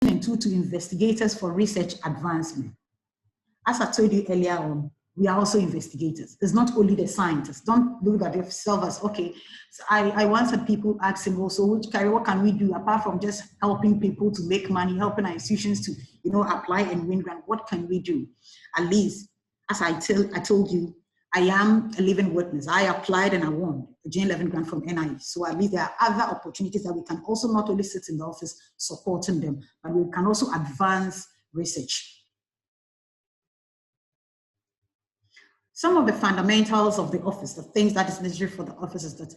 and 2 to investigators for research advancement. As I told you earlier on, we are also investigators. It's not only the scientists. Don't look at yourself as, okay, so I once had people asking also, what can we do apart from just helping people to make money, helping our institutions to, apply and win grant? What can we do? At least, as I told you, I am a living witness. I applied and I won a Jane Levin grant from NIH. So at least there are other opportunities that we can also not only sit in the office supporting them, but we can also advance research. Some of the fundamentals of the office, the things that is necessary for the office is that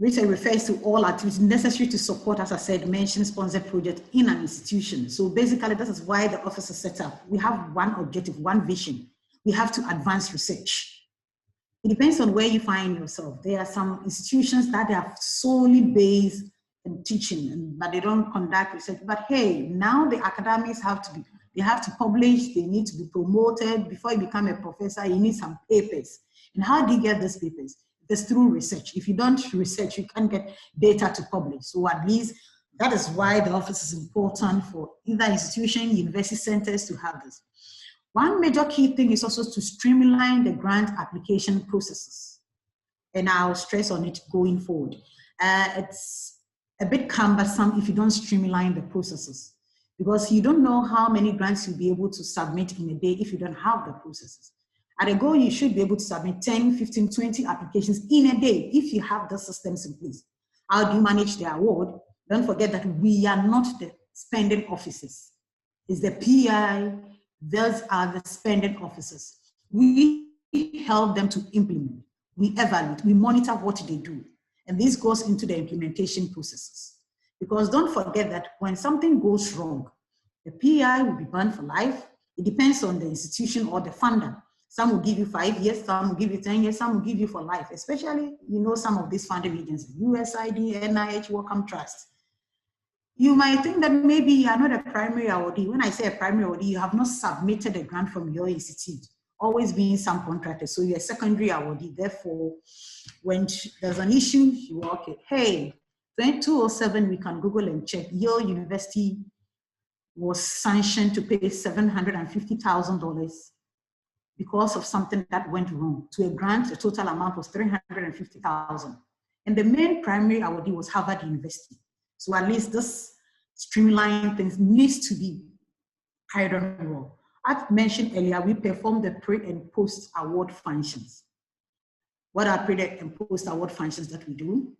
research refers to all activities necessary to support, as I said, mentioned sponsored project in an institution. So basically, this is why the office is set up. We have one objective, one vision. We have to advance research. It depends on where you find yourself. There are some institutions that are solely based in teaching, but they don't conduct research. But hey, now the academics have to publish, they need to be promoted. Before you become a professor, you need some papers. And how do you get these papers? It's through research. If you don't research, you can't get data to publish. So at least that is why the office is important for either institution, university centers to have this. One major key thing is also to streamline the grant application processes. And I'll stress on it going forward. It's a bit cumbersome if you don't streamline the processes, because you don't know how many grants you'll be able to submit in a day if you don't have the processes. At a goal, you should be able to submit 10, 15, 20 applications in a day if you have the systems in place. How do you manage the award? Don't forget that we are not the spending officers. It's the PI, those are the spending officers. We help them to implement, we evaluate, we monitor what they do. And this goes into the implementation processes. Because don't forget that when something goes wrong, the PI will be banned for life. It depends on the institution or the funder. Some will give you 5 years, some will give you 10 years, some will give you for life, especially, some of these funding agencies, USAID, NIH, Wellcome Trust. You might think that maybe you are not a primary awardee. When I say a primary awardee, you have not submitted a grant from your institute, always being some contractor. So you're a secondary awardee. Therefore, when there's an issue, you are okay. Hey, 2207, we can Google and check. Your university was sanctioned to pay $750,000 because of something that went wrong. To a grant, the total amount was $350,000. And the main primary awardee was Harvard University. So at least this streamlining things needs to be carried on well. As mentioned earlier, we perform the pre and post award functions. What are pre and post award functions that we do?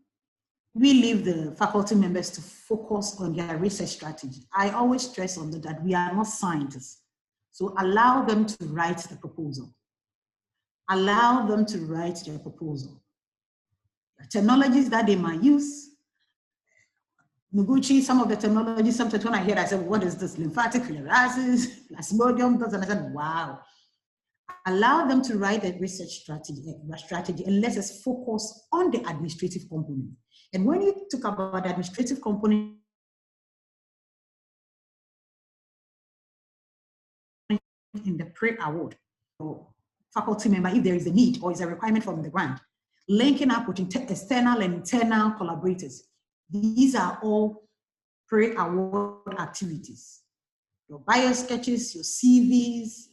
We leave the faculty members to focus on their research strategy. I always stress on that we are not scientists. So allow them to write the proposal. Allow them to write their proposal. The technologies that they might use, Noguchi, some of the technologies, sometimes when I hear it, I say, what is this? Lymphatic filariasis, plasmodium, and I said, wow. Allow them to write a research strategy, and let us focus on the administrative component. And when you talk about the administrative component in the pre-award, or faculty member, if there is a need or is a requirement from the grant, linking up with external and internal collaborators. These are all pre-award activities. Your bio sketches, your CVs,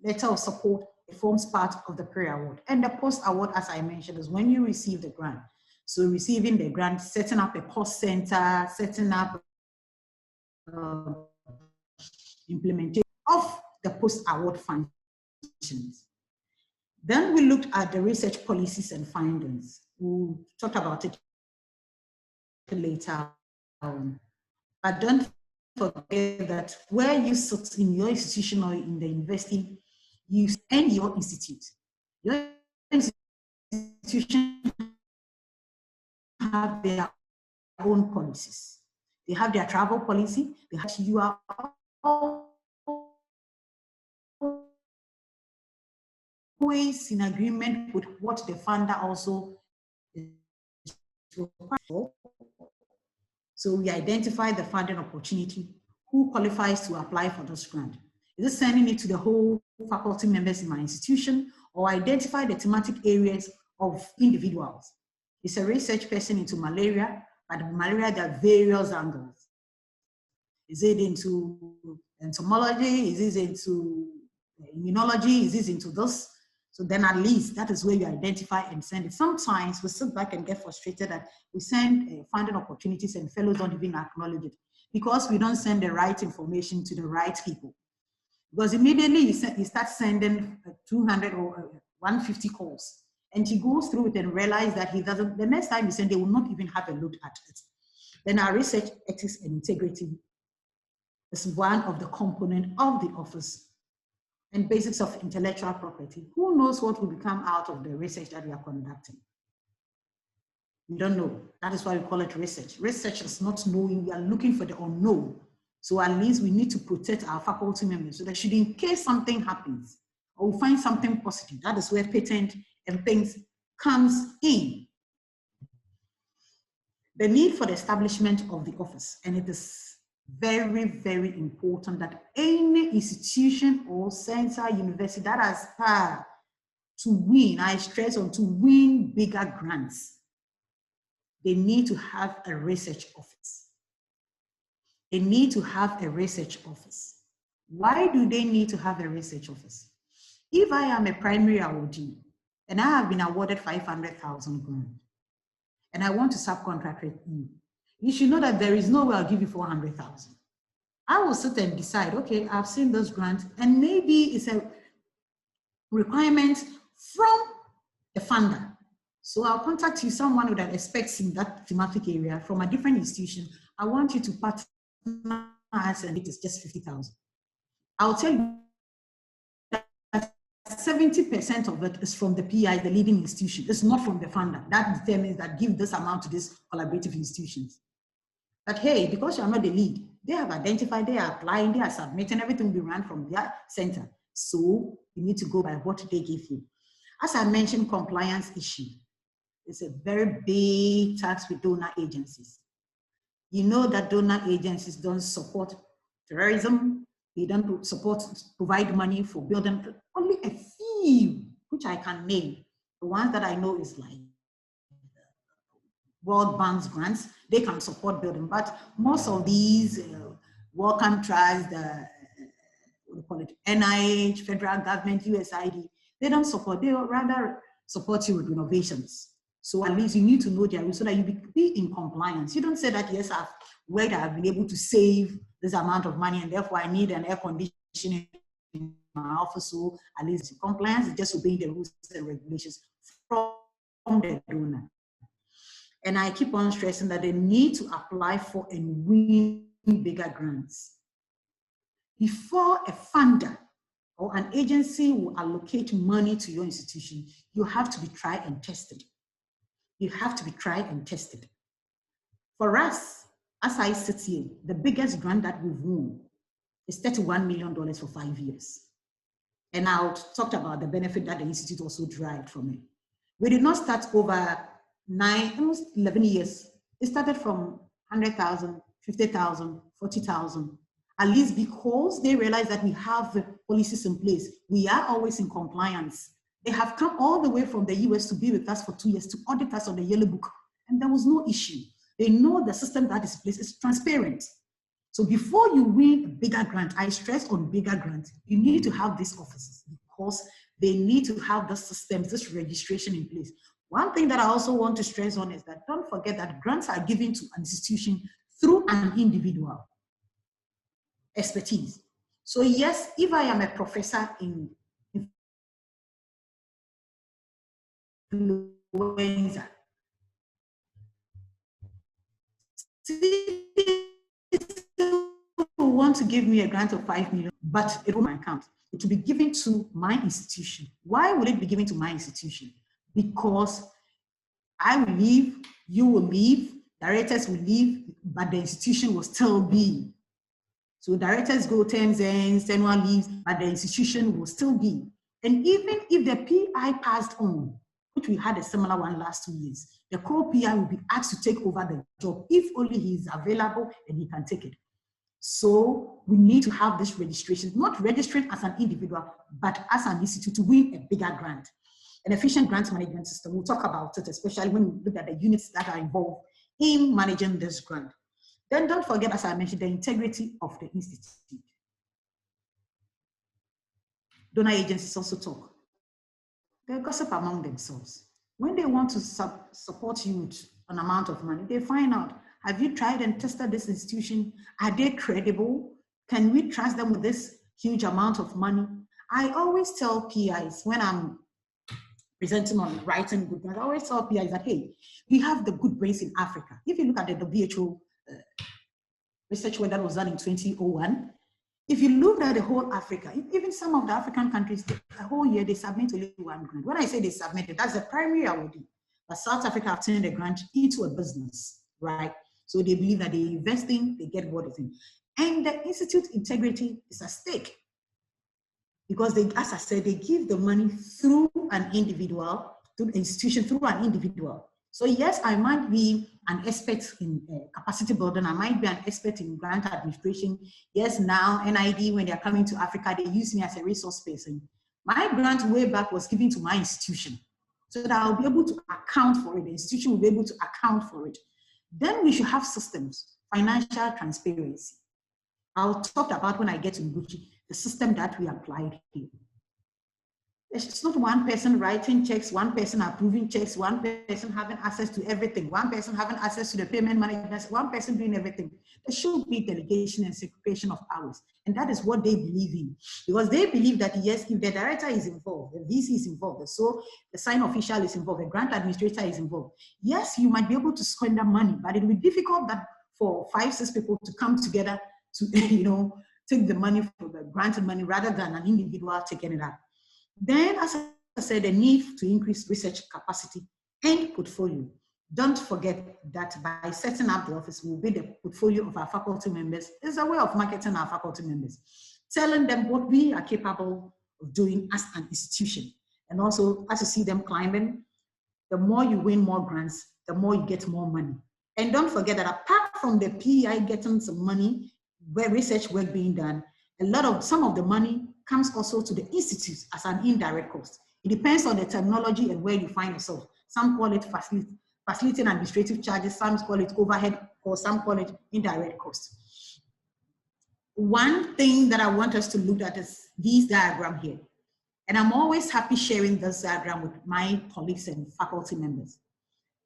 letter of support, it forms part of the pre-award. And the post-award, as I mentioned, is when you receive the grant. So receiving the grant, setting up a cost center, setting up implementation of the post-award functions. Then we looked at the research policies and findings. We'll talk about it later on. But don't forget that where you sit in your institution or in the university, you and your institute. Your institution have their own policies. They have their travel policy. They have, you are always in agreement with what the funder also is required for. So we identify the funding opportunity, who qualifies to apply for this grant. Is it sending it to the whole faculty members in my institution, or identify the thematic areas of individuals? Is a research person into malaria, But malaria, there are various angles. Is it into entomology? Is it into immunology? Is it into this? So then at least that is where you identify and send it. Sometimes we sit back and get frustrated that we send funding opportunities and fellows don't even acknowledge it because we don't send the right information to the right people. Because immediately you start sending 200 or 150 calls and he goes through it and realizes that he doesn't, the next time you send, they will not even have a look at it. Then our research ethics and integrity is one of the components of the office and basics of intellectual property. Who knows what will become out of the research that we are conducting? We don't know. That is why we call it research. Research is not knowing, we are looking for the unknown. So at least we need to protect our faculty members so that should in case something happens or we find something positive, that is where patent and things comes in. The need for the establishment of the office, and it is very, very important that any institution or center, university that aspire to win, I stress on to win bigger grants, they need to have a research office. They need to have a research office. Why do they need to have a research office? If I am a primary awardee and I have been awarded 500,000 grant and I want to subcontract with you should know that there is no way I'll give you 400,000. I will sit and decide, okay, I've seen those grants and maybe it's a requirement from the funder. So I'll contact you, someone that expects in that thematic area from a different institution. I want you to partner us and it is just 50,000. I'll tell you that 70% of it is from the PI, the leading institution. It's not from the funder. That determines that give this amount to these collaborative institutions. But hey, because you're not the lead, they have identified, they are applying, they are submitting, everything will be run from their center. So you need to go by what they give you. As I mentioned, compliance issue. It's a very big task with donor agencies. You know that donor agencies don't support terrorism. They don't provide money for building. Only a few, which I can name. The ones that I know is like World Bank's grants. They can support building, but most of these Wellcome Trust, what do you call it, NIH, federal government, USAID, they don't support. They rather support you with renovations. So at least you need to know their rules so that you be in compliance. You don't say that, yes, I've been able to save this amount of money and therefore I need an air conditioning in my office. So at least compliance is just obeying the rules and regulations from the donor. And I keep on stressing that they need to apply for and win bigger grants. Before a funder or an agency will allocate money to your institution, you have to be tried and tested. You have to be tried and tested. For us, as I sit here, the biggest grant that we've won is $31 million for 5 years. And I talked about the benefit that the institute also derived from it. We did not start over almost 11 years. It started from 100,000, 50,000, 40,000, at least because they realized that we have the policies in place. We are always in compliance. They have come all the way from the US to be with us for 2 years to audit us on the Yellow Book, and there was no issue. They know the system that is in place is transparent. So before you win a bigger grant, I stress on bigger grants, you need to have these offices because they need to have the systems, this registration in place. One thing that I also want to stress on is that don't forget that grants are given to an institution through an individual expertise. So yes, if I am a professor in influenza, people want to give me a grant of 5 million, but it will my account. It will be given to my institution. Why would it be given to my institution? Because I will leave, you will leave, directors will leave, but the institution will still be. So directors go, terms ends, anyone leaves, but the institution will still be. And even if the PI passed on, which we had a similar one last 2 years, the co-PI will be asked to take over the job if only he is available and he can take it. So we need to have this registration, not registering as an individual, but as an institute to win a bigger grant. An efficient grant management system, we'll talk about it, especially when we look at the units that are involved in managing this grant. Then don't forget, as I mentioned, the integrity of the institute. Donor agencies also talk. They gossip among themselves. When they want to support you with an amount of money, they find out, have you tried and tested this institution? Are they credible? Can we trust them with this huge amount of money? I always tell PIs when I'm presenting on writing good grants, I always tell PIs that, hey, we have the good brains in Africa. If you look at the WHO research work that was done in 2001, if you look at the whole Africa, even some of the African countries, the whole year they submit only one grant. When I say they submitted, that's the primary awardee. But South Africa have turned the grant into a business, right? So they believe that they invest in, they get what is in. And the institute integrity is at stake. Because they, as I said, they give the money through an individual, to the institution, through an individual. So yes, I might be an expert in capacity building. I might be an expert in grant administration. Yes, now NID, when they're coming to Africa, they use me as a resource person. My grant way back was given to my institution so that I'll be able to account for it. The institution will be able to account for it. Then we should have systems, financial transparency. I'll talk about when I get to Nguchi, the system that we applied here. It's not one person writing checks, one person approving checks, one person having access to everything, one person having access to the payment management, one person doing everything. There should be delegation and separation of powers. And that is what they believe in. Because they believe that, yes, if the director is involved, the VC is involved, so the sign official is involved, the grant administrator is involved. Yes, you might be able to squander money, but it will be difficult that for 5, 6 people to come together to, take the money for the granted money rather than an individual taking it out. Then, as I said, the need to increase research capacity and portfolio. Don't forget that by setting up the office will be the portfolio of our faculty members. It's a way of marketing our faculty members, telling them what we are capable of doing as an institution. And also, as you see them climbing, the more you win more grants, the more you get more money. And don't forget that apart from the PEI getting some money, where research work being done, some of the money comes also to the institute as an indirect cost. It depends on the terminology and where you find yourself. Some call it facility and administrative charges, some call it overhead, or some call it indirect cost. One thing that I want us to look at is this diagram here. And I'm always happy sharing this diagram with my colleagues and faculty members.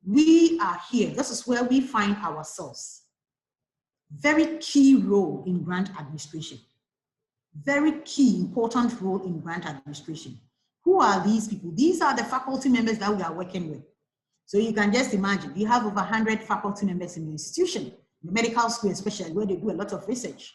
We are here, this is where we find ourselves. Very key role in grant administration. Very key, important role in grant administration. Who are these people? These are the faculty members that we are working with. So you can just imagine, we have over 100 faculty members in the institution, the medical school especially, where they do a lot of research.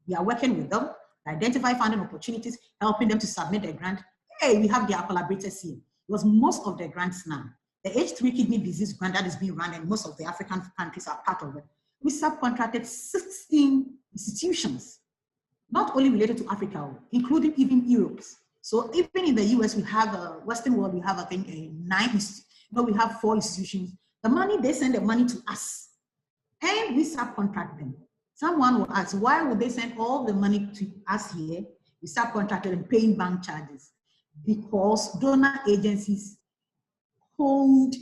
We are working with them, identify funding opportunities, helping them to submit their grant. Hey, we have their collaborators here. Because most of the grants now, the H3 kidney disease grant that is being run, and most of the African countries are part of it. We subcontracted 16 institutions, not only related to Africa, including even Europe. So even in the US, we have a Western world, we have, I think, we have 4 institutions. The money, they send the money to us and we subcontract them. Someone will ask, why would they send all the money to us here? We subcontracted and paying bank charges because donor agencies hold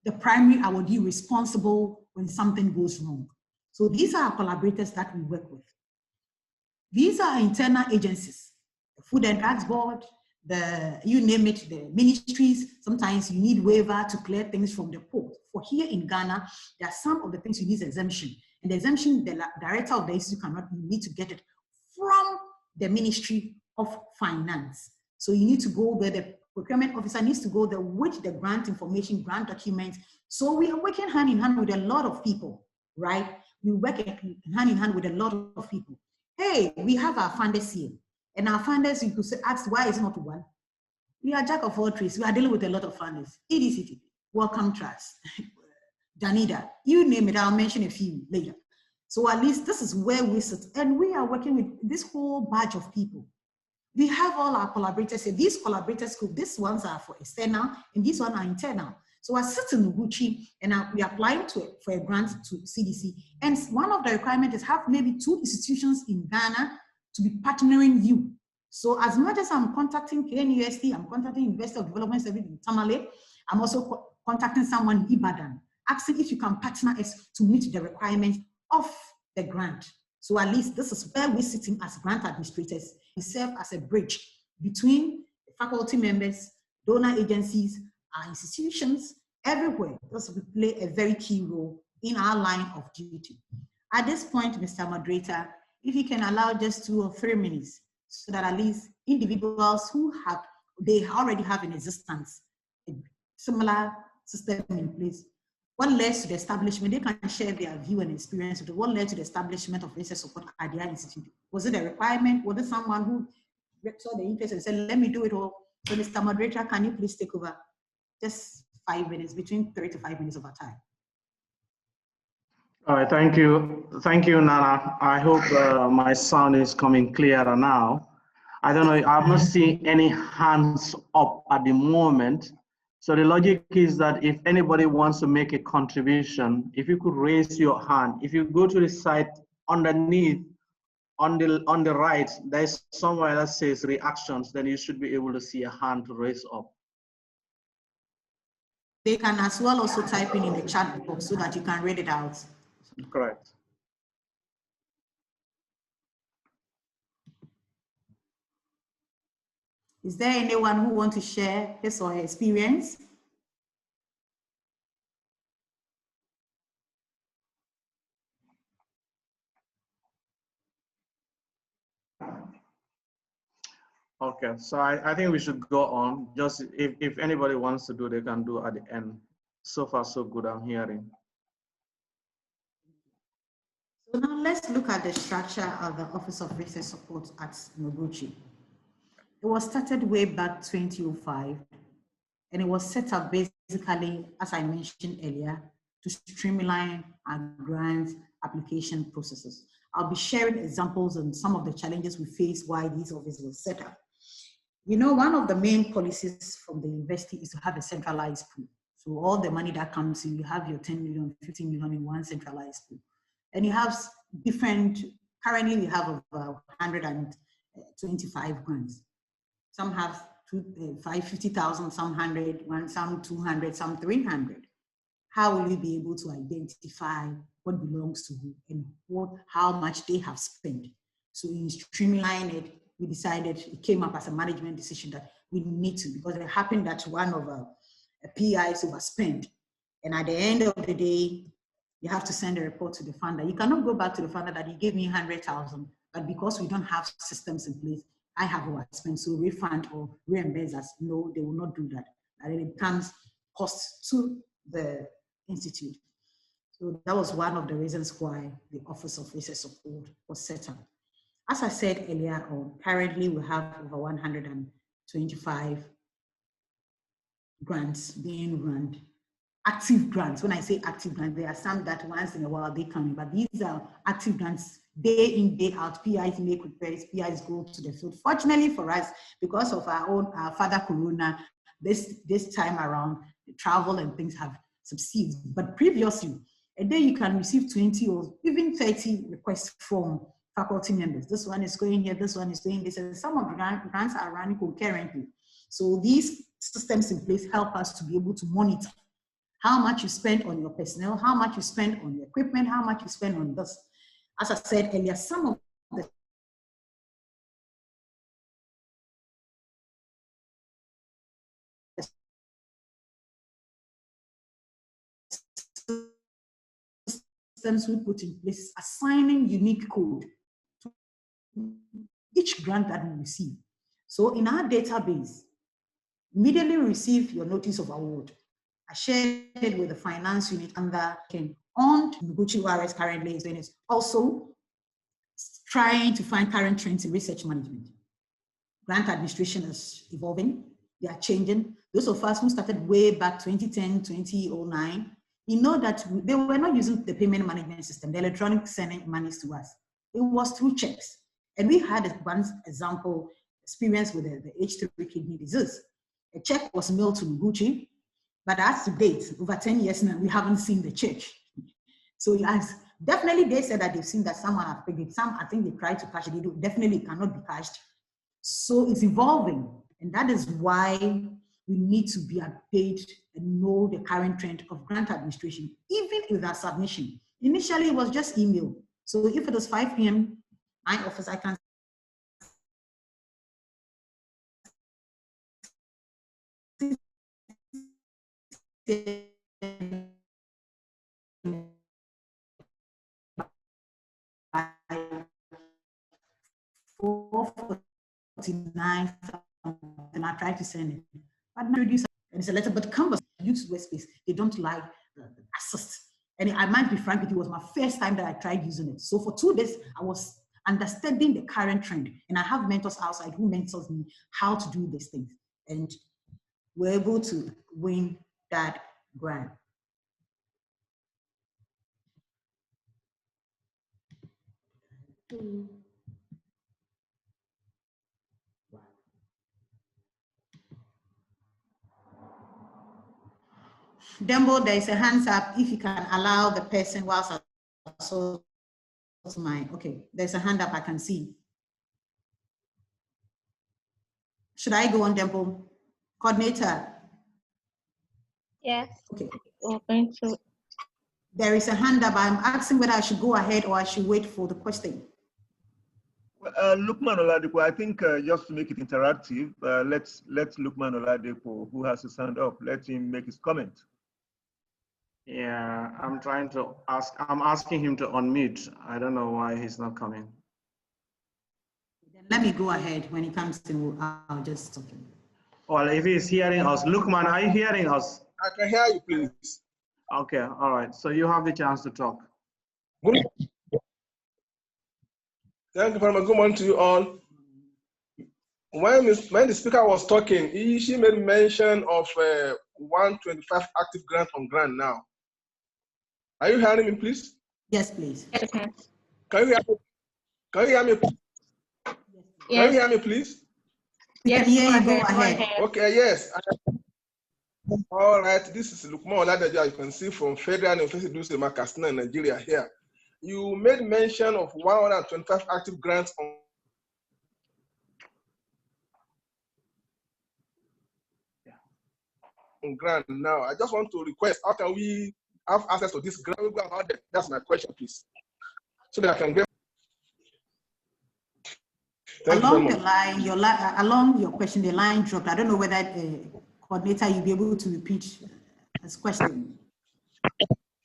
the primary awardee responsible when something goes wrong. So these are our collaborators that we work with. These are internal agencies, the Food and Drugs Board, you name it, the ministries. Sometimes you need waiver to clear things from the port. For here in Ghana, there are some of the things you need exemption. And the exemption, the director of the institute cannot, you need to get it from the Ministry of Finance. So you need to go where the procurement officer needs to go there with the grant information, grant documents. So we are working hand in hand with a lot of people, right? We work hand in hand with a lot of people. Hey, we have our funders here. And our funders, you could say, ask, why is it not one? We are jack of all trades. We are dealing with a lot of funders. EDCT, Wellcome Trust, Danida, you name it, I'll mention a few later. So at least this is where we sit. And we are working with this whole batch of people. We have all our collaborators here. These collaborators, these ones are for external and these ones are internal. So I sit in Nguchi and we are applying for a grant to CDC. And one of the requirements is have maybe 2 institutions in Ghana to be partnering you. So as much as I'm contacting KNUST, I'm contacting University of Development Service in Tamale, I'm also contacting someone in Ibadan. asking if you can partner us to meet the requirements of the grant. So at least this is where we're sitting as grant administrators. We serve as a bridge between faculty members, donor agencies, our institutions, everywhere. This will play a very key role in our line of duty. At this point, Mr. Moderator, if you can allow just 2 or 3 minutes so that at least individuals who they already have in existence a similar system in place, what led to the establishment, they can share their view and experience with what led to the establishment of research support at their institute. Was it a requirement? Was it someone who saw the interest and said, let me do it all? So Mr. Moderator, can you please take over? Just 5 minutes, between 3 to 5 minutes of our time. All right, thank you. Thank you, Nana. I hope my sound is coming clearer now. I don't know, I'm not seeing any hands up at the moment. So the logic is that if anybody wants to make a contribution, if you could raise your hand, if you go to the site underneath, on the right, there's somewhere that says reactions, then you should be able to see a hand to raise up. They can as well also type in the chat box so that you can read it out. Correct. Is there anyone who wants to share his or her experience? Okay, so I think we should go on. Just if anybody wants to do, they can do at the end. So far, so good, I'm hearing. So now let's look at the structure of the Office of Research Support at Noguchi. It was started way back 2005, and it was set up basically, as I mentioned earlier, to streamline our grant application processes. I'll be sharing examples on some of the challenges we face while these offices were set up. You know, one of the main policies from the university is to have a centralized pool. So all the money that comes in, you have your 10 million, 15 million in one centralized pool. And you have different, currently we have over 125 grants. Some have 50,000, some 100, some 200, some 300. How will you be able to identify what belongs to who and how much they have spent? So in streamlining it, we decided, it came up as a management decision that we need to, because it happened that one of a PIs overspent. And at the end of the day, you have to send a report to the funder. You cannot go back to the funder that he gave me 100,000, but because we don't have systems in place, I have overspent, so refund or reimburse us. No, they will not do that. And it becomes cost to the institute. So that was one of the reasons why the Office of Research Support was set up. As I said earlier on, currently we have over 125 grants being run. Active grants. When I say active grants, there are some that once in a while they come in, but these are active grants, day in, day out. PIs make requests, PIs go to the field. Fortunately for us, because of our father Corona, this time around, the travel and things have subsided. But previously, a day you can receive 20 or even 30 requests from faculty members. This one is going here, this one is going this, and some of the grants are running concurrently. So these systems in place help us to be able to monitor how much you spend on your personnel, how much you spend on your equipment, how much you spend on this. As I said earlier, some of the systems we put in place, assigning unique code to each grant that we receive. So in our database, immediately receive your notice of award. I shared it with the finance unit under Ken. On Noguchi URS currently is doing it. Also trying to find current trends in research management. Grant administration is evolving, they are changing. Those of us who started way back 2010, 2009, you know that they were not using the payment management system, the electronic sending monies to us. It was through checks. And we had one example experience with the H3 kidney disease. A check was mailed to Noguchi, but as to date, over 10 years now, we haven't seen the check. So yes, definitely they said that they've seen that someone have paid it. Some, I think they tried to cash it. They definitely cannot be cashed. So it's evolving. And that is why we need to be paid and know the current trend of grant administration, even with our submission. Initially, it was just email. So if it is 5 p.m., my office, I can by 4:49, and I try to send it. But now reduce, and it's a little bit cumbersome. Use Workspace, they don't like assist. And I might be frank with you, it was my first time that I tried using it. So for 2 days, I was understanding the current trend. And I have mentors outside who mentors me how to do these things. And we're able to win that grant. Dembo, there is a hands up if you can allow the person whilst I sort mine. Okay, there's a hand up I can see. Should I go on, Dembo? Coordinator? Yes. Okay. Open to. There is a hand up. I'm asking whether I should go ahead or I should wait for the question. Lukman Oladipo, I think just to make it interactive, let's Lukman Oladipo, who has his hand up, let him make his comment. Yeah, I'm asking him to unmute. I don't know why he's not coming. Let me go ahead. When he comes to, I'll just stop him. Well, if he's hearing us, Lukman, are you hearing us? I can hear you, please. Okay, all right. So you have the chance to talk. Good. Thank you very much. Good morning to you all. When the speaker was talking, she made mention of 125 active grant on grant now. Are you hearing me, please? Yes, please. Yes. Can you hear me? Can you hear me? Can you hear me, please? Yes. Yeah, go ahead. Okay, yes. All right, this is Lukman Oladejo. You can see from Federal University of Katsina, Nigeria here. You made mention of 125 active grants on grant now. I just want to request, how can we have access to this grant? That's my question, please. So that I can get. Along the line, along your question, the line dropped. I don't know whether coordinator, you'll be able to repeat this question.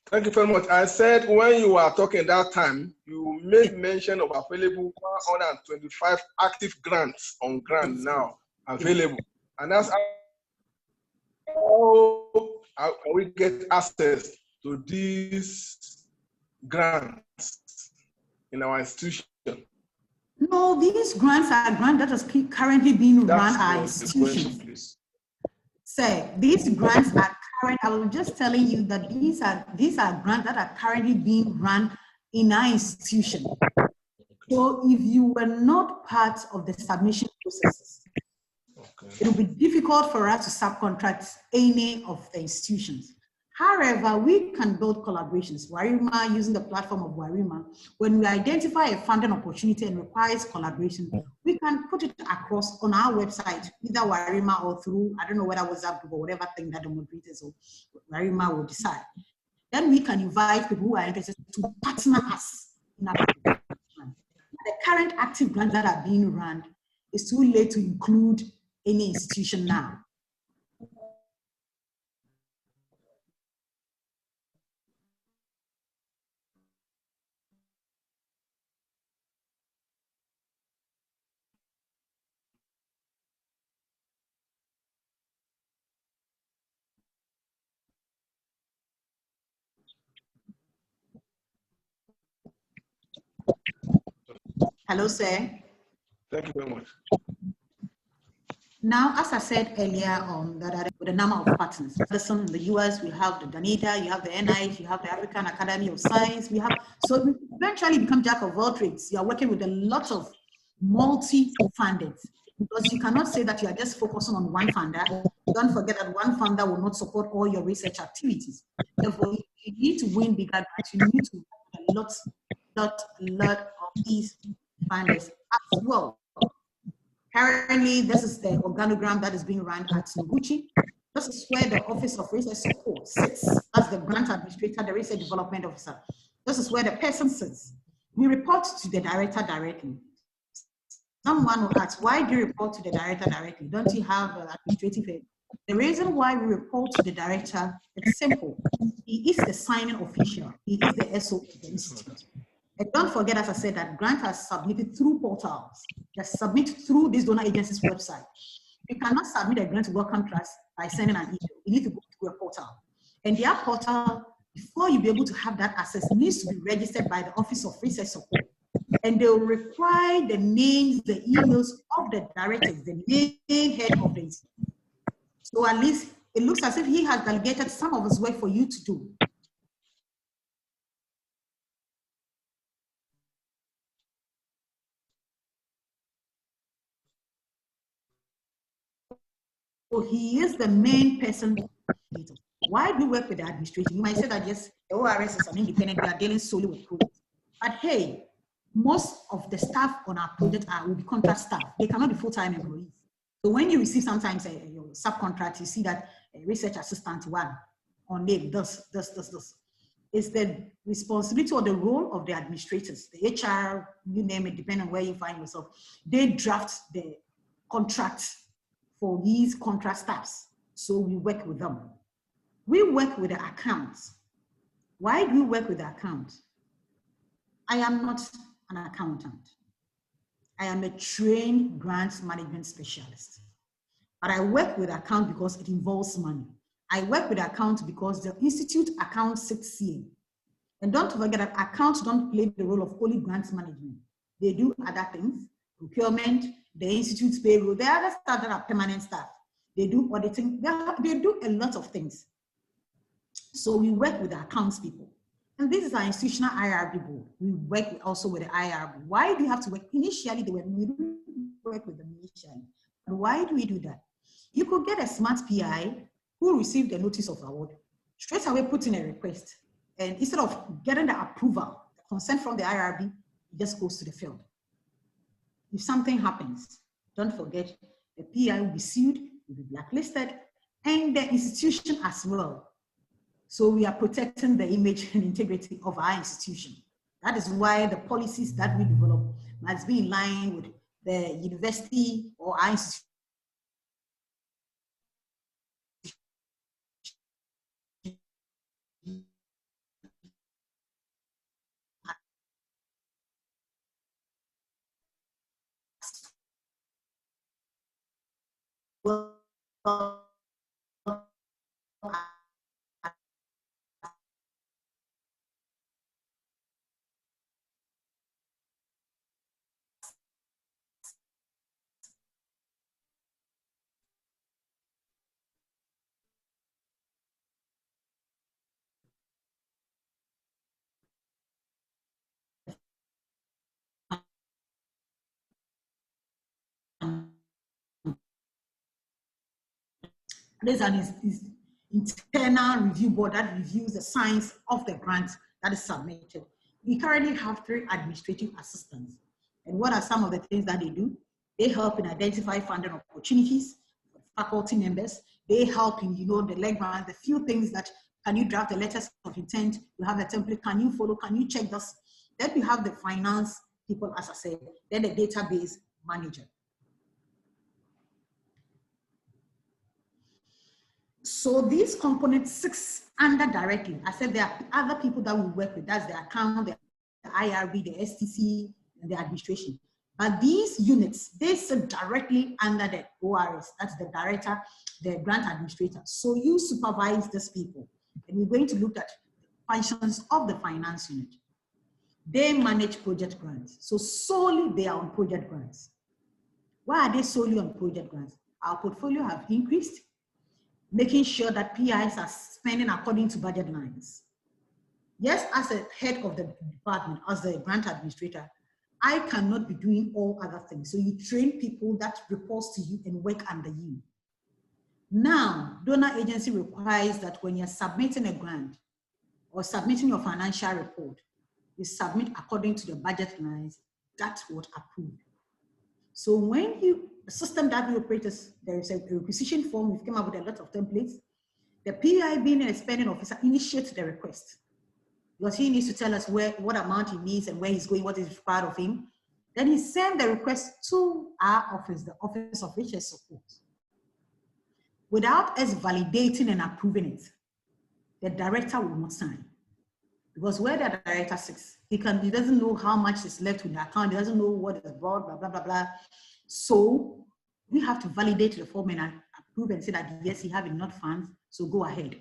Thank you very much. I said when you were talking that time, you made mention of available 125 active grants on grant now available. And that's how can we get access to these grants in our institution? No, these grants are grants that are currently being run by institutions. Sir, these grants are current. I was just telling you that these are grants that are currently being run in our institution. So if you were not part of the submission processes, it will be difficult for us to subcontract any of the institutions. However, we can build collaborations. WARIMA, using the platform of WARIMA, when we identify a funding opportunity and requires collaboration, we can put it across on our website, either WARIMA or through, I don't know whether WhatsApp group or whatever thing that the moderators or WARIMA will decide. Then we can invite people who are interested to partner us in our program. The current active grants that are being run, it's too late to include any institution now. Hello, sir. Thank you very much. Now, as I said earlier that with a number of partners, in the US, we have the Danida, you have the NIH, you have the African Academy of Science, so we eventually become jack of all trades. You are working with a lot of multi-funded, because you cannot say that you are just focusing on one funder. Don't forget that one funder will not support all your research activities. Therefore, you need to win bigger grants. You need to work with a lot of these funders as well. Currently, this is the organogram that is being run at Noguchi. This is where the Office of Research Support sits as the grant administrator, the research development officer. This is where the person sits. We report to the director directly. Someone will ask, why do you report to the director directly? Don't you have an administrative head? The reason why we report to the director, it's simple. He is the signing official. He is the SO of the institute. And don't forget, as I said, that grant are submitted through portals. They're submitted through this donor agency's website. You cannot submit a grant to Wellcome Trust by sending an email. You need to go to a portal. And their portal, before you be able to have that access, needs to be registered by the Office of Research Support. And they will require the names, the emails of the directors, the main head of the institute. So at least it looks as if he has delegated some of his work for you to do. So he is the main person. Why do you work with the administration? You might say that yes, the ORS is an independent, they are dealing solely with projects. But hey, most of the staff on our project will be contract staff. They cannot be full-time employees. So when you receive sometimes your subcontract, you see that a research assistant one on name does. It's the responsibility or the role of the administrators, the HR, you name it, depending on where you find yourself. They draft the contract for these contract staffs. So we work with them. We work with the accounts. Why do we work with the accounts? I am not an accountant. I am a trained grants management specialist. But I work with account because it involves money. I work with account because the institute account sits here. And don't forget that accounts don't play the role of only grants management. They do other things, procurement, the institute's payroll, there are other staff that are permanent staff. They do auditing, they do a lot of things. So we work with the accounts people. And this is our institutional IRB board. We work also with the IRB. Why do you have to work? Initially, we didn't work with them initially. But why do we do that? You could get a smart PI who received a notice of award, straight away put in a request. And instead of getting the approval, the consent from the IRB, it just goes to the field. If something happens, don't forget, the PI will be sued, will be blacklisted, and the institution as well. So we are protecting the image and integrity of our institution. That is why the policies that we develop must be in line with the university or our institution. There's an internal review board that reviews the science of the grant that is submitted. We currently have 3 administrative assistants. And what are some of the things that they do? They help in identify funding opportunities for faculty members. They help in, the leg round, the few things that, can you draft the letters of intent? You have the template, can you follow, can you check this? Then we have the finance people, as I said, then the database manager. So these components 6 under directly. I said there are other people that we work with. That's the account, the IRB, the STC, and the administration. But these units, they sit directly under the ORS. That's the director, the grant administrator. So you supervise these people. And we're going to look at functions of the finance unit. They manage project grants. So solely they are on project grants. Why are they solely on project grants? Our portfolio have increased, making sure that PIs are spending according to budget lines. Yes, as a head of the department, as the grant administrator, I cannot be doing all other things. So you train people that reports to you and work under you. Now, donor agency requires that when you're submitting a grant or submitting your financial report, you submit according to the budget lines, that's what approved. So when The system that we operate is, there is a requisition form. We've come up with a lot of templates. The PI, being an expending officer, initiates the request because he needs to tell us what amount he needs and where he's going, what is required of him. Then he sends the request to our office, the Office of HS Support. Without us validating and approving it, the director will not sign. Because where the director sits, he doesn't know how much is left in the account, he doesn't know what is brought, blah, blah, blah, blah. So we have to validate the form and approve and say that, yes, you have enough funds, so go ahead.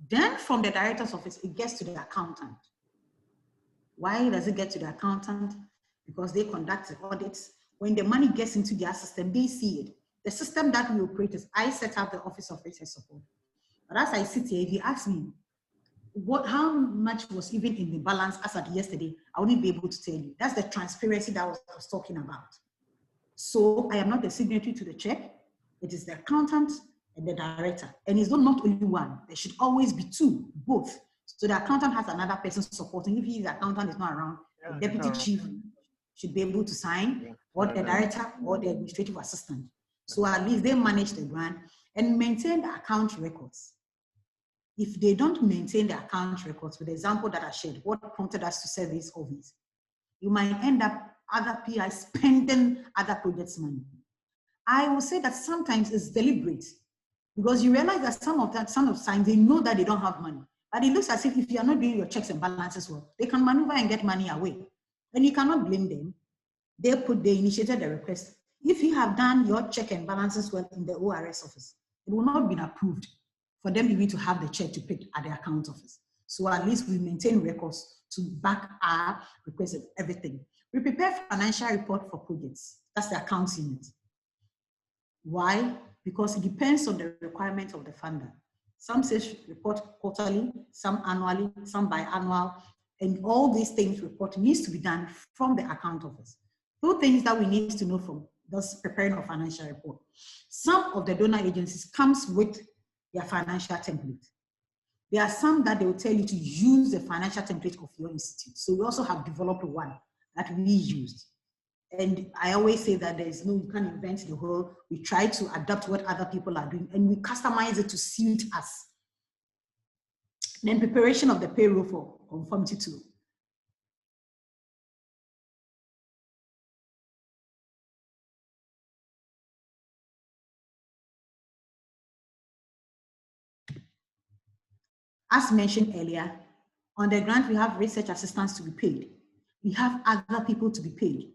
Then from the director's office, it gets to the accountant. Why does it get to the accountant? Because they conduct the audits. When the money gets into their system, they see it. The system that we operate is, I set up the Office of HS Support. But as I sit here, if you ask me, how much was even in the balance as at yesterday, I wouldn't be able to tell you. That's the transparency that I was talking about. So I am not the signatory to the check. It is the accountant and the director. And it's not only one. There should always be two, both. So the accountant has another person supporting. If the accountant is not around, the deputy chief should be able to sign, or the director or the administrative assistant. So at least they manage the grant and maintain the account records. If they don't maintain the account records, with the example that I shared, what prompted us to serve this office, you might end up other PI spending other projects' money. I will say that sometimes it's deliberate because you realize that some of times they know that they don't have money, but it looks as if you are not doing your checks and balances well, they can maneuver and get money away. And you cannot blame them. They initiated the request. If you have done your check and balances well in the ORS office, it will not be approved for them even to have the check to pick at the account office. So at least we maintain records to back our request and everything. We prepare financial report for projects. That's the accounts unit. Why? Because it depends on the requirement of the funder. Some says report quarterly, some annually, some biannual, and all these things report needs to be done from the account office. Two things that we need to know from thus preparing a financial report. Some of the donor agencies comes with their financial template. There are some that they will tell you to use the financial template of your institute. So we also have developed one that we used. And I always say that you can't invent the whole, we try to adapt what other people are doing and we customize it to suit us. Then preparation of the payroll for conformity to. As mentioned earlier, on the grant, we have research assistants to be paid. We have other people to be paid.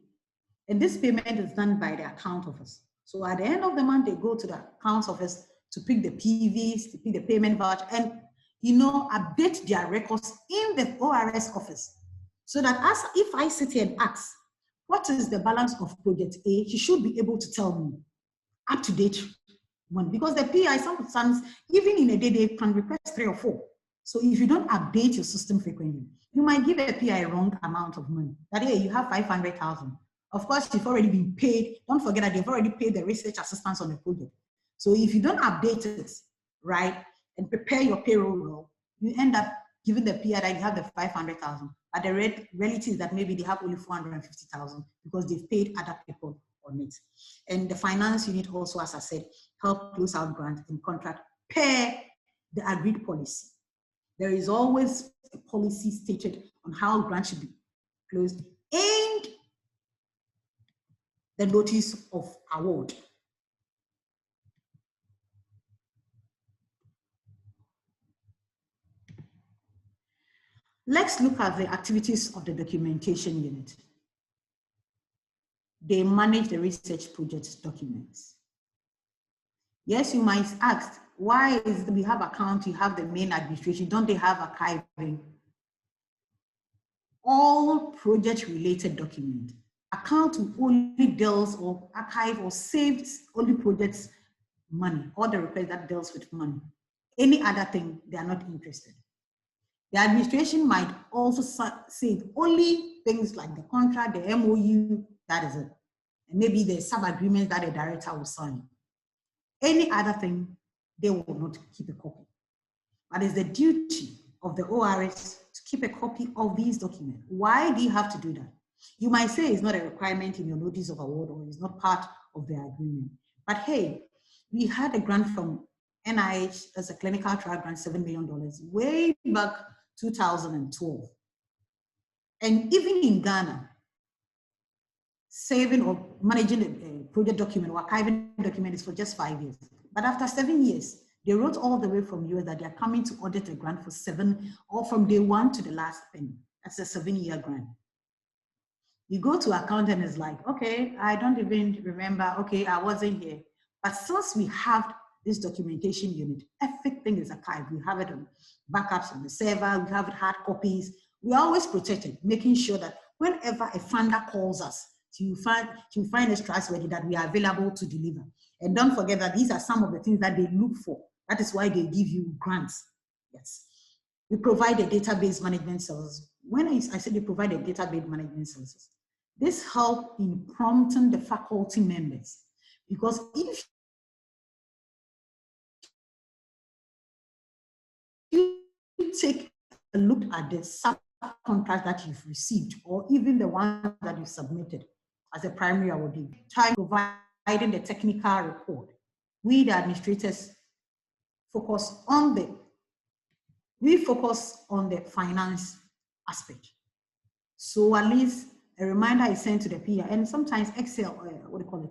And this payment is done by the account office. So at the end of the month, they go to the account office to pick the PVs, to pick the payment voucher, and update their records in the ORS office. So that if I sit here and ask, what is the balance of project A, he should be able to tell me up to date one. Because the PI sometimes, even in a day, they can request 3 or 4. So if you don't update your system frequently, you might give a PI a wrong amount of money. That hey, you have 500,000. Of course, you've already been paid. Don't forget that they've already paid the research assistants on the project. So if you don't update it, right, and prepare your payroll well, you end up giving the PI that you have the 500,000. But the reality is that maybe they have only 450,000 because they've paid other people on it. And the finance unit also, as I said, help close out grant and contract per the agreed policy. There is always a policy stated on how grant should be closed and the notice of award. Let's look at the activities of the documentation unit. They manage the research project documents. Yes, you might ask, why is we have account, you have the main administration, don't they have archiving? All project-related documents. Account only deals or archive or saves only projects money, or the request that deals with money. Any other thing, they are not interested. The administration might also save only things like the contract, the MOU, that is it. And maybe the sub-agreements that the director will sign. Any other thing, they will not keep a copy. But it's the duty of the ORS to keep a copy of these documents. Why do you have to do that? You might say it's not a requirement in your notice of award or it's not part of their agreement. But hey, we had a grant from NIH as a clinical trial grant, $7 million, way back 2012. And even in Ghana, saving or managing a project document or archiving document is for just 5 years. But after 7 years, they wrote all the way from US that they're coming to audit a grant for 7, or from day 1 to the last penny. That's a 7-year grant. You go to accountant and it's like, okay, I don't even remember, okay, I wasn't here. But since we have this documentation unit, everything is archived. We have it on backups on the server, we have it hard copies. We're always protected, making sure that whenever a funder calls us, to find us trustworthy, that we are available to deliver. And don't forget that these are some of the things that they look for. That is why they give you grants. Yes. We provide a database management service. When I say they provide a database management services, this helps in prompting the faculty members. Because if you take a look at the subcontract that you've received, or even the one that you submitted as a primary awardee, try providing the technical report. We, the administrators, focus on the finance aspect. So at least a reminder is sent to the PI, and sometimes Excel,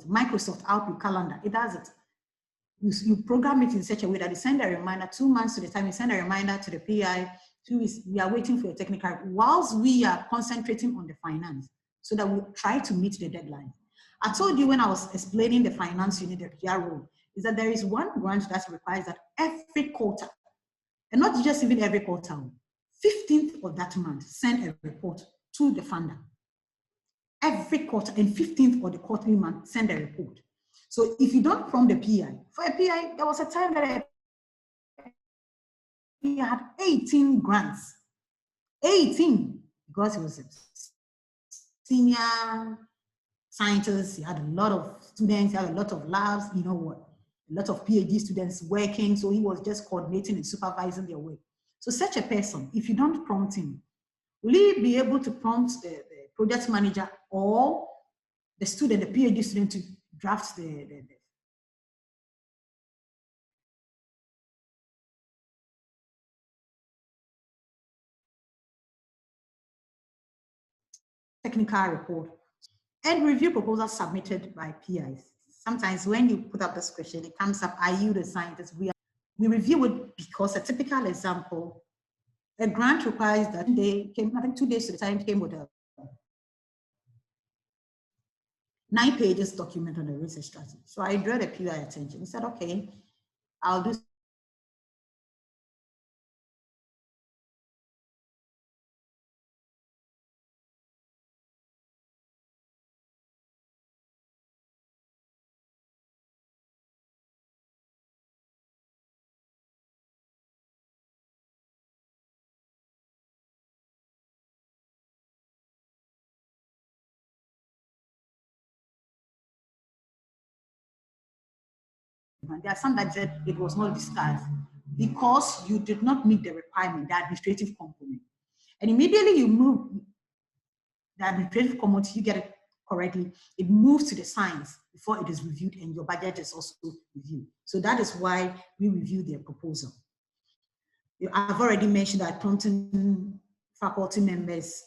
Microsoft Outlook calendar, it does it. You program it in such a way that you send a reminder 2 months to the time, you send a reminder to the PI, 2 weeks, we are waiting for a technical, whilst we are concentrating on the finance, so that we try to meet the deadline. I told you when I was explaining the finance unit, the PR role, is that there is one branch that requires that every quarter, and not just even every quarter, 15th of that month, send a report to the funder. Every quarter, and 15th of the quarterly month, send a report. So if you don't prompt the PI, for a PI, there was a time that he had 18 grants. 18, because he was a senior scientist, he had a lot of students, he had a lot of labs, you know what, a lot of PhD students working, so he was just coordinating and supervising their work. So such a person, if you don't prompt him, will he be able to prompt the project manager or the student, the PhD student, to draft the technical report and review proposals submitted by PIs? Sometimes when you put up this question, it comes up, are you the scientist? We review it because a typical example, a grant requires that they came, I think 2 days to the time, came with a 9 pages document on the research strategy. So I drew the PI attention. He said, okay, I'll do there are some that said it was not discussed because you did not meet the requirement, the administrative component. And immediately you move the administrative component, you get it correctly, it moves to the science before it is reviewed, and your budget is also reviewed. So that is why we review their proposal. I've already mentioned that prompting faculty members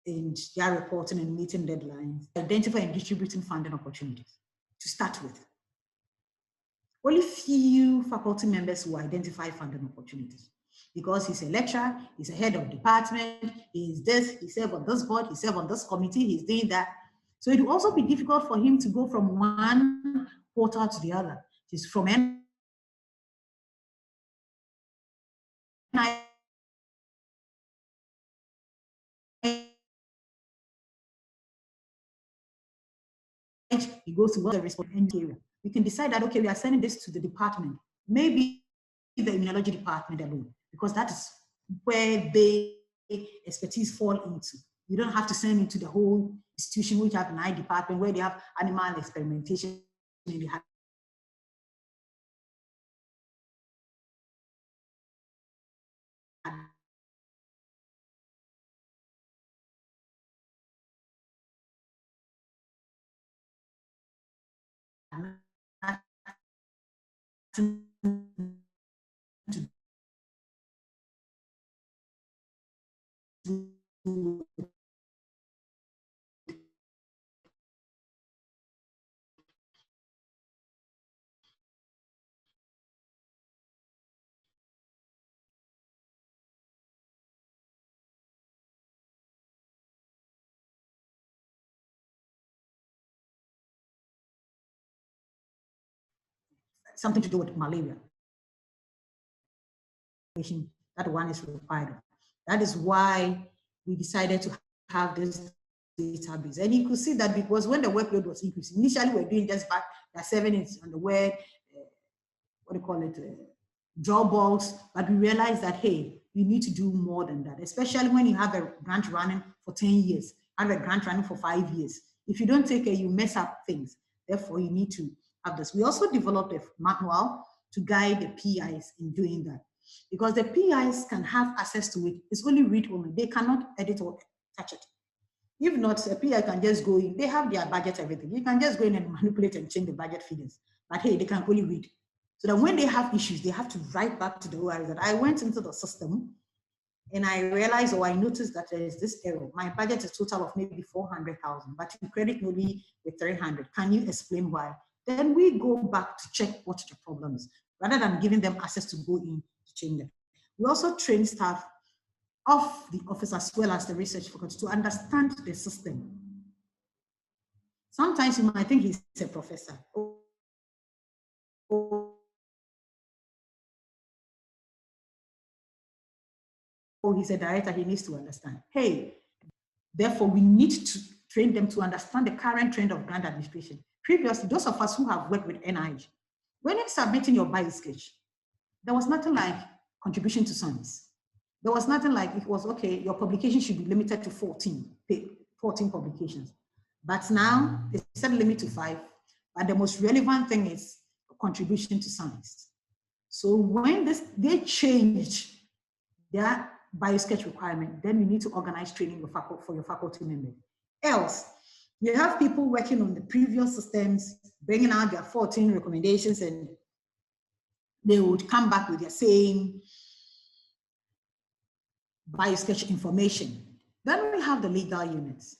in their reporting and meeting deadlines, identify and distributing funding opportunities to start with. Only few faculty members will identify funding opportunities because he's a lecturer, he's a head of department, he's this, he serves on this board, he serves on this committee, he's doing that. So it will also be difficult for him to go from one portal to the other. He's from he goes to the responsible area. We can decide that, okay, we are sending this to the department, maybe the immunology department alone, because that is where their expertise fall into. You don't have to send it to the whole institution, which have an eye department where they have animal experimentation and they have something to do with malaria. That one is required. That is why we decided to have this database. And you could see that because when the workload was increasing, initially we were doing just back the 7 is on the word, what do you call it, Dropbox, but we realized that, hey, you need to do more than that, especially when you have a grant running for 10 years, have a grant running for 5 years. If you don't take care, you mess up things. Therefore, you need to have this. We also developed a manual to guide the PIs in doing that, because the PIs can have access to it. It's only read only. They cannot edit or touch it. If not, a PI can just go in. They have their budget, everything. You can just go in and manipulate and change the budget figures. But hey, they can only read. So that when they have issues, they have to write back to the ORS that I went into the system and I realized, or I noticed that there is this error. My budget is total of maybe 400,000, but you credit maybe with 300. Can you explain why? Then we go back to check what the problem is, rather than giving them access to go in to change them. We also train staff of the office as well as the research faculty to understand the system. Sometimes you might think he's a professor. Or he's a director, he needs to understand. Hey, therefore we need to train them to understand the current trend of grant administration. Previously, those of us who have worked with NIH, when you're submitting your bio-sketch, there was nothing like contribution to science. There was nothing like it was, okay, your publication should be limited to 14 publications. But now they set a limit to 5, but the most relevant thing is contribution to science. So when they changed their bio-sketch requirement, then you need to organize training for your faculty members. Else, you have people working on the previous systems, bringing out their 14 recommendations, and they would come back with their same bio-sketch information. Then we have the legal units.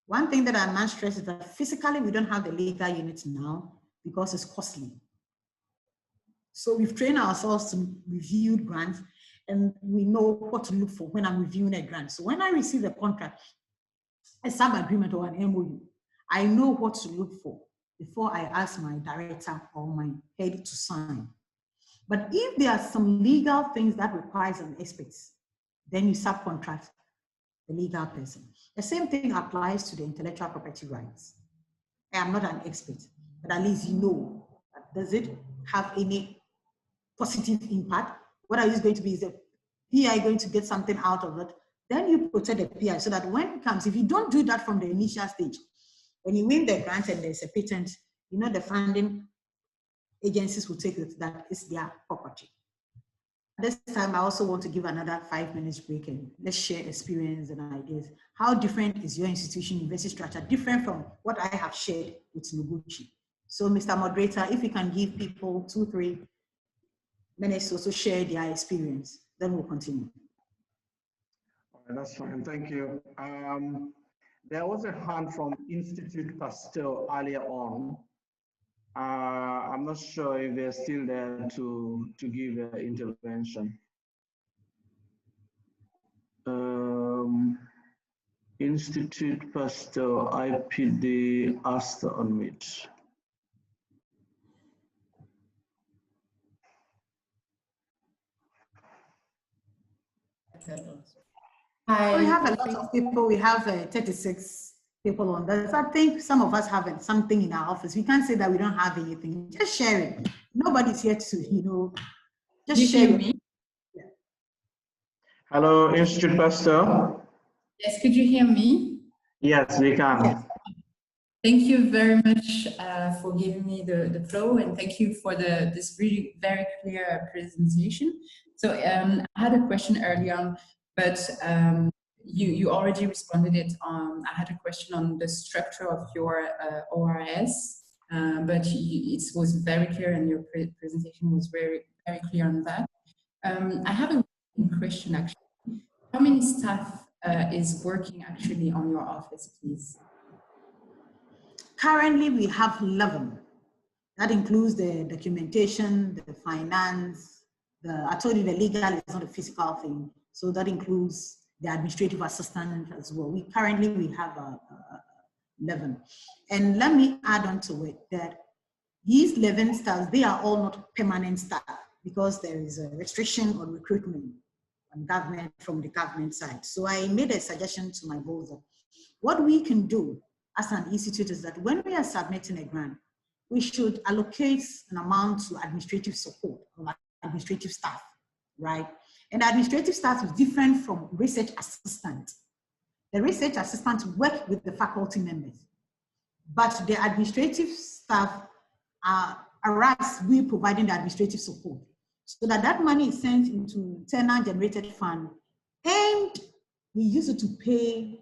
One thing that I must stress is that physically we don't have the legal units now because it's costly. So we've trained ourselves to review grants, and we know what to look for when I'm reviewing a grant. So when I receive a contract, a sub-agreement or an MOU, I know what to look for before I ask my director or my head to sign. But if there are some legal things that requires an expert, then you subcontract the legal person. The same thing applies to the intellectual property rights. I am not an expert, but at least you know, does it have any positive impact? What are you going to be? Is the PI going to get something out of it? Then you protect the PI so that when it comes, if you don't do that from the initial stage, when you win the grant and there's a patent, you know, the funding agencies will take it, that is their property. This time, I also want to give another 5 minutes break and let's share experience and ideas. How different is your institution university structure, different from what I have shared with Noguchi? So, Mr. Moderator, if you can give people 2-3 minutes to also share their experience, then we'll continue. All right, that's fine, thank you. There was a hand from Institute Pasteur earlier on. I'm not sure if they're still there to give their intervention. Institute Pasteur IPD asked to unmute. Hi. We have a lot of people. We have 36 people on that. So I think some of us have something in our office. We can't say that we don't have anything. Just share it. Nobody's here to, you know, just share it. Yeah. Hello, Institute Pasteur. Yes, could you hear me? Yes, we can. Yes. Thank you very much for giving me the flow, and thank you for this really very clear presentation. So I had a question early on, but you already responded it on. I had a question on the structure of your ORS but it was very clear, and your presentation was very clear on that. I have a question actually. How many staff is working actually on your office, please? Currently, we have 11. That includes the documentation, the finance, I told you the legal is not a physical thing. So that includes the administrative assistant as well. We currently have 11. And let me add on to it that these 11 staff, they are all not permanent staff because there is a restriction on recruitment from the government side. So I made a suggestion to my board that what we can do as an institute is that when we are submitting a grant, we should allocate an amount to administrative support or administrative staff, right? And administrative staff is different from research assistant. The research assistants work with the faculty members, but the administrative staff are us, we providing the administrative support, so that money is sent into tenant-generated fund, and we use it to pay.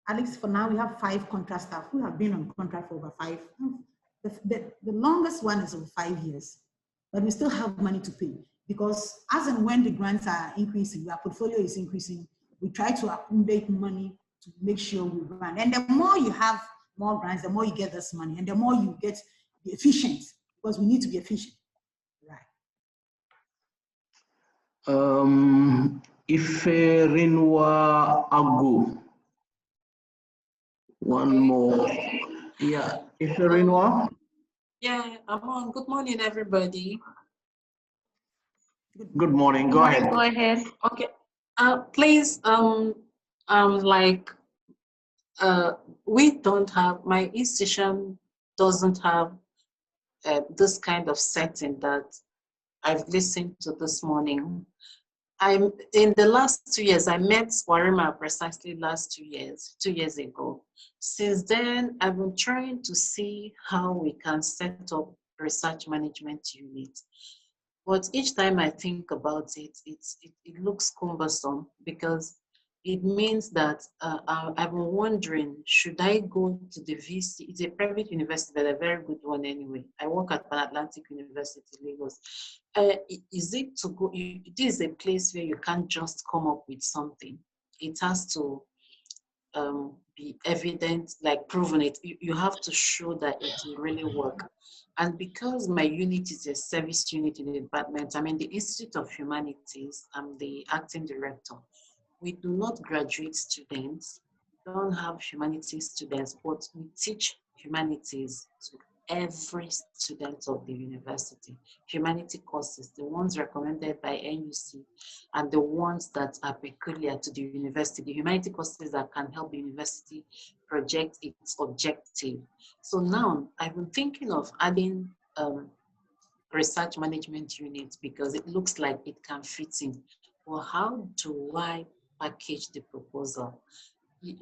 At least for now, we have 5 contract staff who have been on contract for over 5. The longest one is over 5 years, but we still have money to pay because as and when the grants are increasing, our portfolio is increasing, we try to accumulate money to make sure we run. And the more you have more grants, the more you get this money, and the more you get the efficient, because we need to be efficient, right? Iferinwa Agu. One more. Yeah, Iferinwa. Yeah, I'm on. Good morning, everybody. Good morning. Go ahead. Go ahead. Okay. Please, we don't have, my institution doesn't have this kind of setting that I've listened to this morning. In the last 2 years, I met Warima precisely last 2 years ago. Since then, I've been trying to see how we can set up research management unit. But each time I think about it, it looks cumbersome because it means that I've been wondering, should I go to the VC? It's a private university, but a very good one anyway. I work at Pan Atlantic University, Lagos. Is it to go? This is a place where you can't just come up with something. It has to be evident, like proven it. You have to show that it will really work. And because my unit is a service unit in the department, I'm in the Institute of Humanities. I'm the acting director. We do not graduate students, we don't have humanities students, but we teach humanities to every student of the university. Humanity courses, the ones recommended by NUC and the ones that are peculiar to the university, the humanity courses that can help the university project its objective. So now I've been thinking of adding research management units because it looks like it can fit in. Well, how do I package the proposal? You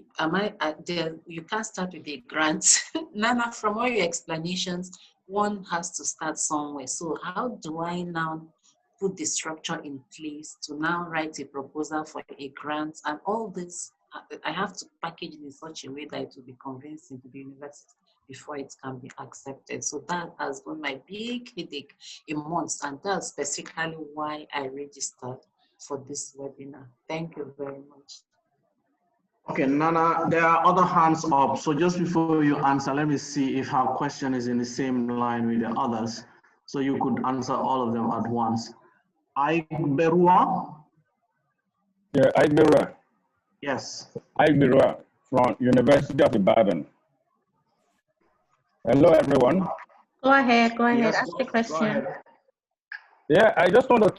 can't start with a grant. Nana, from all your explanations, one has to start somewhere. So how do I now put the structure in place to now write a proposal for a grant and all this? I have to package it in such a way that it will be convincing to the university before it can be accepted. So that has been my big headache in months, and that's specifically why I registered for this webinar. Thank you very much. Okay, Nana, there are other hands up. So just before you answer, let me see if her question is in the same line with the others. So you could answer all of them at once. Aigberua? Yeah, Aigberua. Yes. Aigberua from University of Ibadan. Hello, everyone. Go ahead. Yes, Ask the question. Yeah, I just want to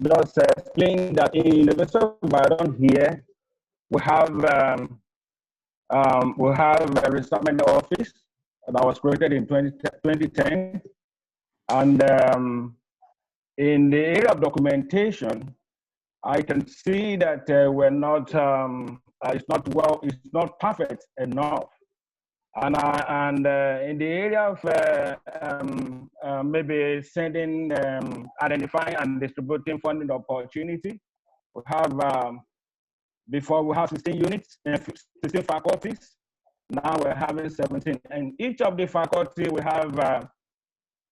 just explain that in University of Ibadan here, we have a research management office that was created in 2010, and in the area of documentation, I can see that we're not it's not perfect enough. And in the area of maybe sending, identifying and distributing funding opportunity, we have, before we have 16 units, 16 faculties, Now we're having 17. And each of the faculty, we have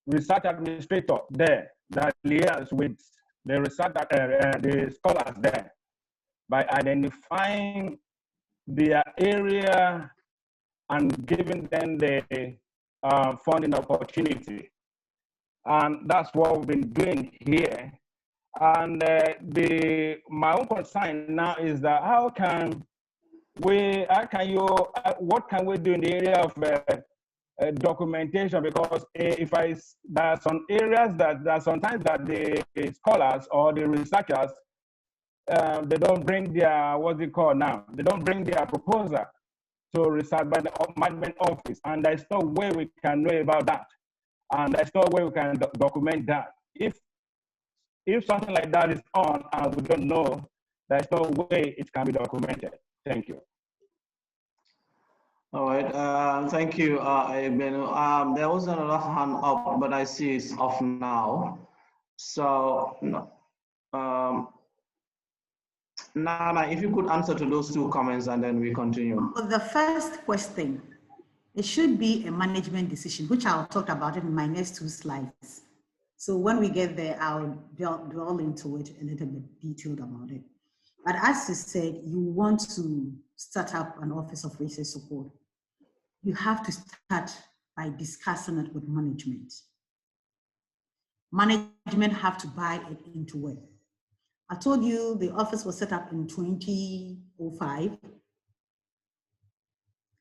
research administrator there that liaises with the research, the scholars there by identifying their area and giving them the funding opportunity. And that's what we've been doing here. And my own concern now is that what can we do in the area of documentation? Because there are some areas that sometimes that the scholars or the researchers, they don't bring their, what's it called now? They don't bring their proposal to research by the management office, and there's no way we can know about that. And there's no way we can document that. If something like that is on and we don't know, there's no way it can be documented. Thank you. All right, thank you, Ebenu. There was another hand up, but I see it's off now. So, Nana, if you could answer to those two comments and then we continue. For the first question, it should be a management decision, which I'll talk about it in my next 2 slides. So when we get there, I'll delve into it a little bit detailed about it. But as you said, you want to start up an office of research support. You have to start by discussing it with management. Management have to buy it into it. I told you the office was set up in 2005.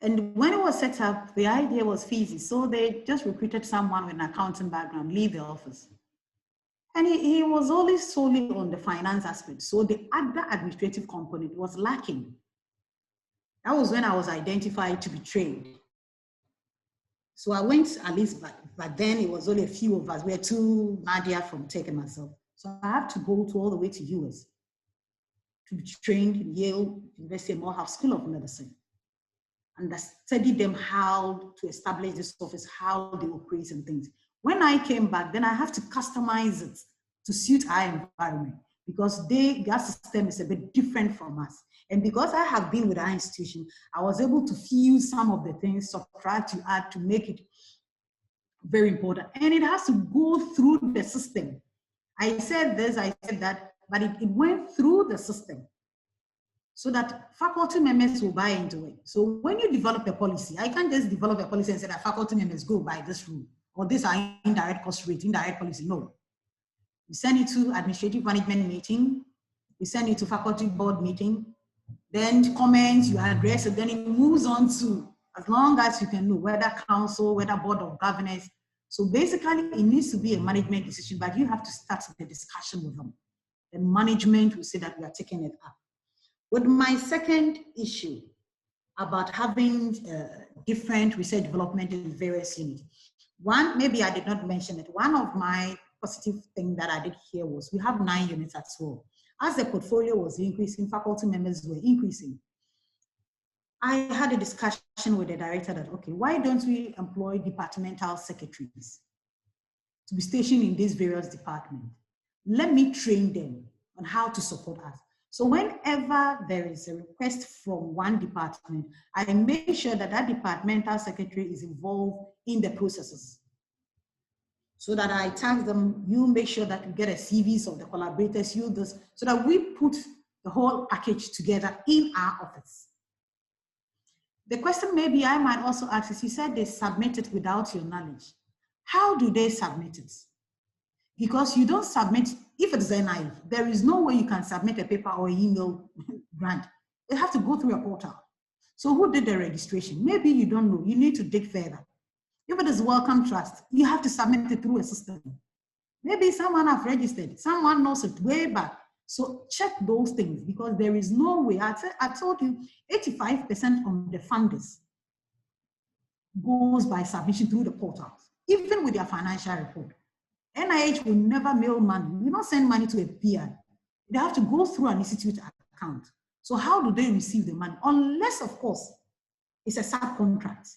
And when it was set up, the idea was feasible. So they just recruited someone with an accounting background, leave the office. And he was only solely on the finance aspect. So the other administrative component was lacking. That was when I was identified to be trained. So I went, at least but then it was only a few of us. We had 2, Nadia from Tech and myself. So I have to go all the way to US to be trained in Yale University of Morehouse School of Medicine. And I studied them how to establish this office, how they operate and things. When I came back, then I have to customize it to suit our environment because their system is a bit different from us. And because I have been with our institution, I was able to fuse some of the things, subtract, to add, to make it very important. And it has to go through the system. I said this, I said that, but it went through the system so that faculty members will buy into it. So when you develop a policy, I can't just develop a policy and say that faculty members go by this rule or this are indirect cost rate, indirect policy. No. You send it to administrative management meeting, you send it to faculty board meeting, then comments, you address it, then it moves on to, as long as you can know, whether council, whether board of governors. So basically it needs to be a management decision, but you have to start the discussion with them. The management will say that we are taking it up. With my second issue about having different research development in various units. One, maybe I did not mention it. One of my positive things that I did here was we have 9 units as well. As the portfolio was increasing, faculty members were increasing. I had a discussion with the director that, okay, why don't we employ departmental secretaries to be stationed in these various departments? Let me train them on how to support us. So whenever there is a request from one department, I make sure that that departmental secretary is involved in the processes. So that I task them, you make sure that you get a CVs of the collaborators, you this, so that we put the whole package together in our office. The question maybe I might also ask is, you said they submit it without your knowledge. How do they submit it? Because you don't submit, if it's NIE, there is no way you can submit a paper or email grant. They have to go through a portal. So who did the registration? Maybe you don't know, you need to dig further. If it is Wellcome Trust, you have to submit it through a system. Maybe someone have registered, someone knows it way back. So check those things because there is no way. I told you 85% of the funders goes by submission through the portals, even with their financial report. NIH will never mail money. We don't send money to a PI. They have to go through an institute account. So how do they receive the money? Unless, of course, it's a subcontract.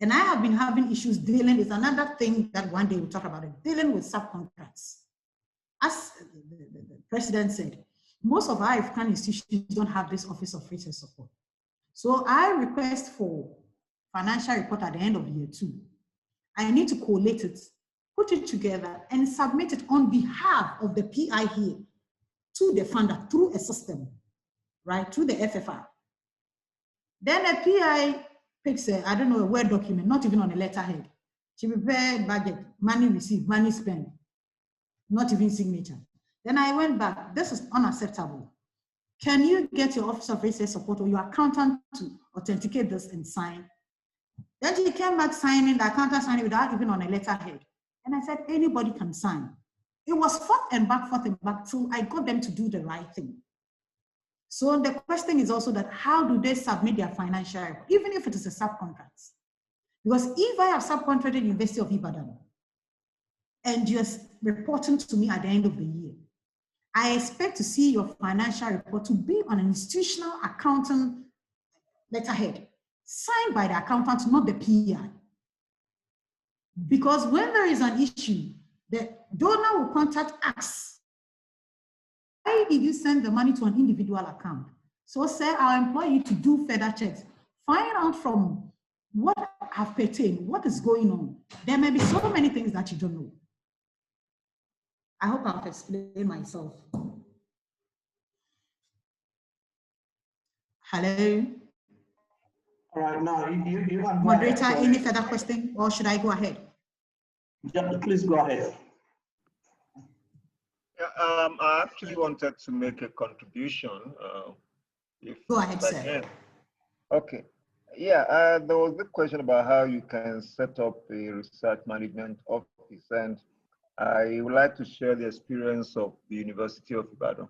And I have been having issues dealing with another thing that one day we'll talk about it, dealing with subcontracts. As the president said, most of our African institutions don't have this office of research support. So I request for financial report at the end of year 2. I need to collate it, put it together, and submit it on behalf of the PI here to the funder through a system, right, through the FFR. Then a PI picks a, I don't know, a Word document, not even on a letterhead. She prepared budget, money received, money spent, not even signature. Then I went back, this is unacceptable. Can you get your Office of Research Support or your accountant to authenticate this and sign? Then she came back signing, the accountant signed it without even on a letterhead. And I said, anybody can sign. It was forth and back till I got them to do the right thing. So the question is also that how do they submit their financial report, even if it is a subcontract? Because if I have subcontracted University of Ibadan and you're reporting to me at the end of the year, I expect to see your financial report to be on an institutional accountant letterhead, signed by the accountant, not the PI. Because when there is an issue, the donor will contact us. Why did you send the money to an individual account? So say I'll employ you to do further checks. Find out from what have pertained, what is going on. There may be so many things that you don't know. I hope I've explained myself. Hello? All right, now you can go Moderator, ahead. any further question, or should I go ahead? Yeah, please go ahead. Yeah, I actually wanted to make a contribution. Go ahead, sir. Okay. Yeah, there was a question about how you can set up a research management office, and I would like to share the experience of the University of Ibadan.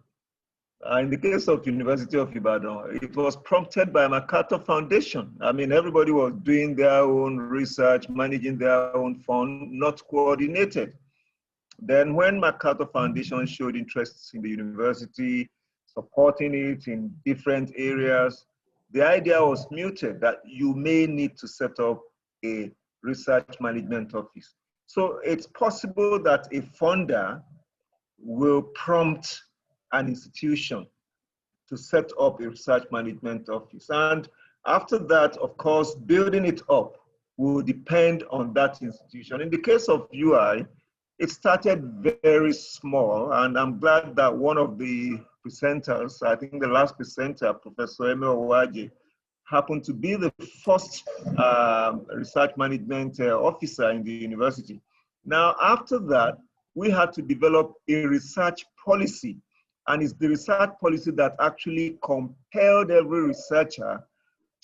In the case of University of Ibadan, it was prompted by MacArthur Foundation. I mean, everybody was doing their own research, managing their own fund, not coordinated. Then when MacArthur Foundation showed interest in the university, supporting it in different areas, the idea was mooted that you may need to set up a research management office. So it's possible that a funder will prompt an institution to set up a research management office. And after that, of course, building it up will depend on that institution. In the case of UI, it started very small, and I'm glad that one of the presenters, I think the last presenter, Professor Emil Owaje, happened to be the first research management officer in the university. Now, after that, we had to develop a research policy, and it's the research policy that actually compelled every researcher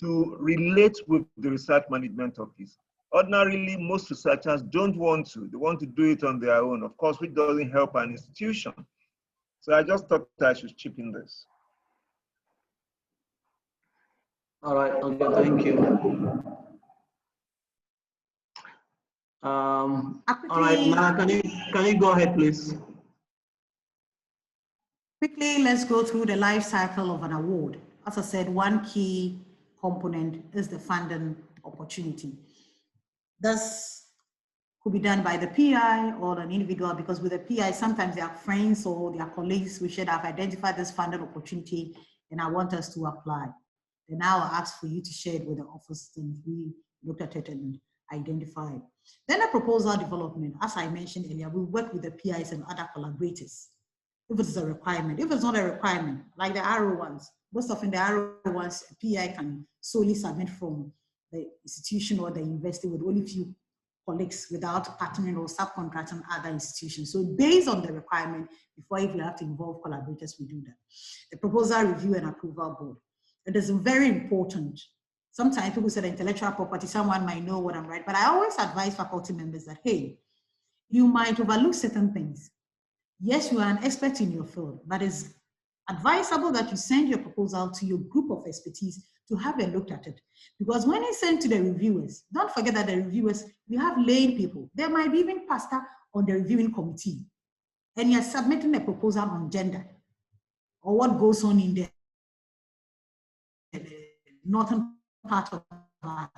to relate with the research management office. Ordinarily, most researchers don't want to. They want to do it on their own, of course, which doesn't help an institution. So I just thought I should chip in this. All right, okay, thank you. All right, now can you go ahead, please? Quickly, let's go through the life cycle of an award. As I said, one key component is the funding opportunity. This could be done by the PI or an individual, because with the PI, sometimes they are friends or their colleagues. We should have identified this funding opportunity and I want us to apply. Then I'll ask for you to share it with the office, and we look at it and identify it. Then the proposal development, as I mentioned earlier, we work with the PIs and other collaborators. If it's a requirement, if it's not a requirement, like the arrow ones, most often the arrow ones, a PI can solely submit from the institution or the university with only few colleagues without partnering or subcontracting other institutions. So based on the requirement, before if we have to involve collaborators, we do that. The proposal review and approval board. It is very important. Sometimes people say the intellectual property, someone might know what I'm right, but I always advise faculty members that, hey, you might overlook certain things. Yes, you are an expert in your field, but it's advisable that you send your proposal to your group of expertise to have a look at it. Because when it's sent to the reviewers, don't forget that the reviewers, we have lay people. There might be even pastor on the reviewing committee, and you're submitting a proposal on gender or what goes on in the northern part of our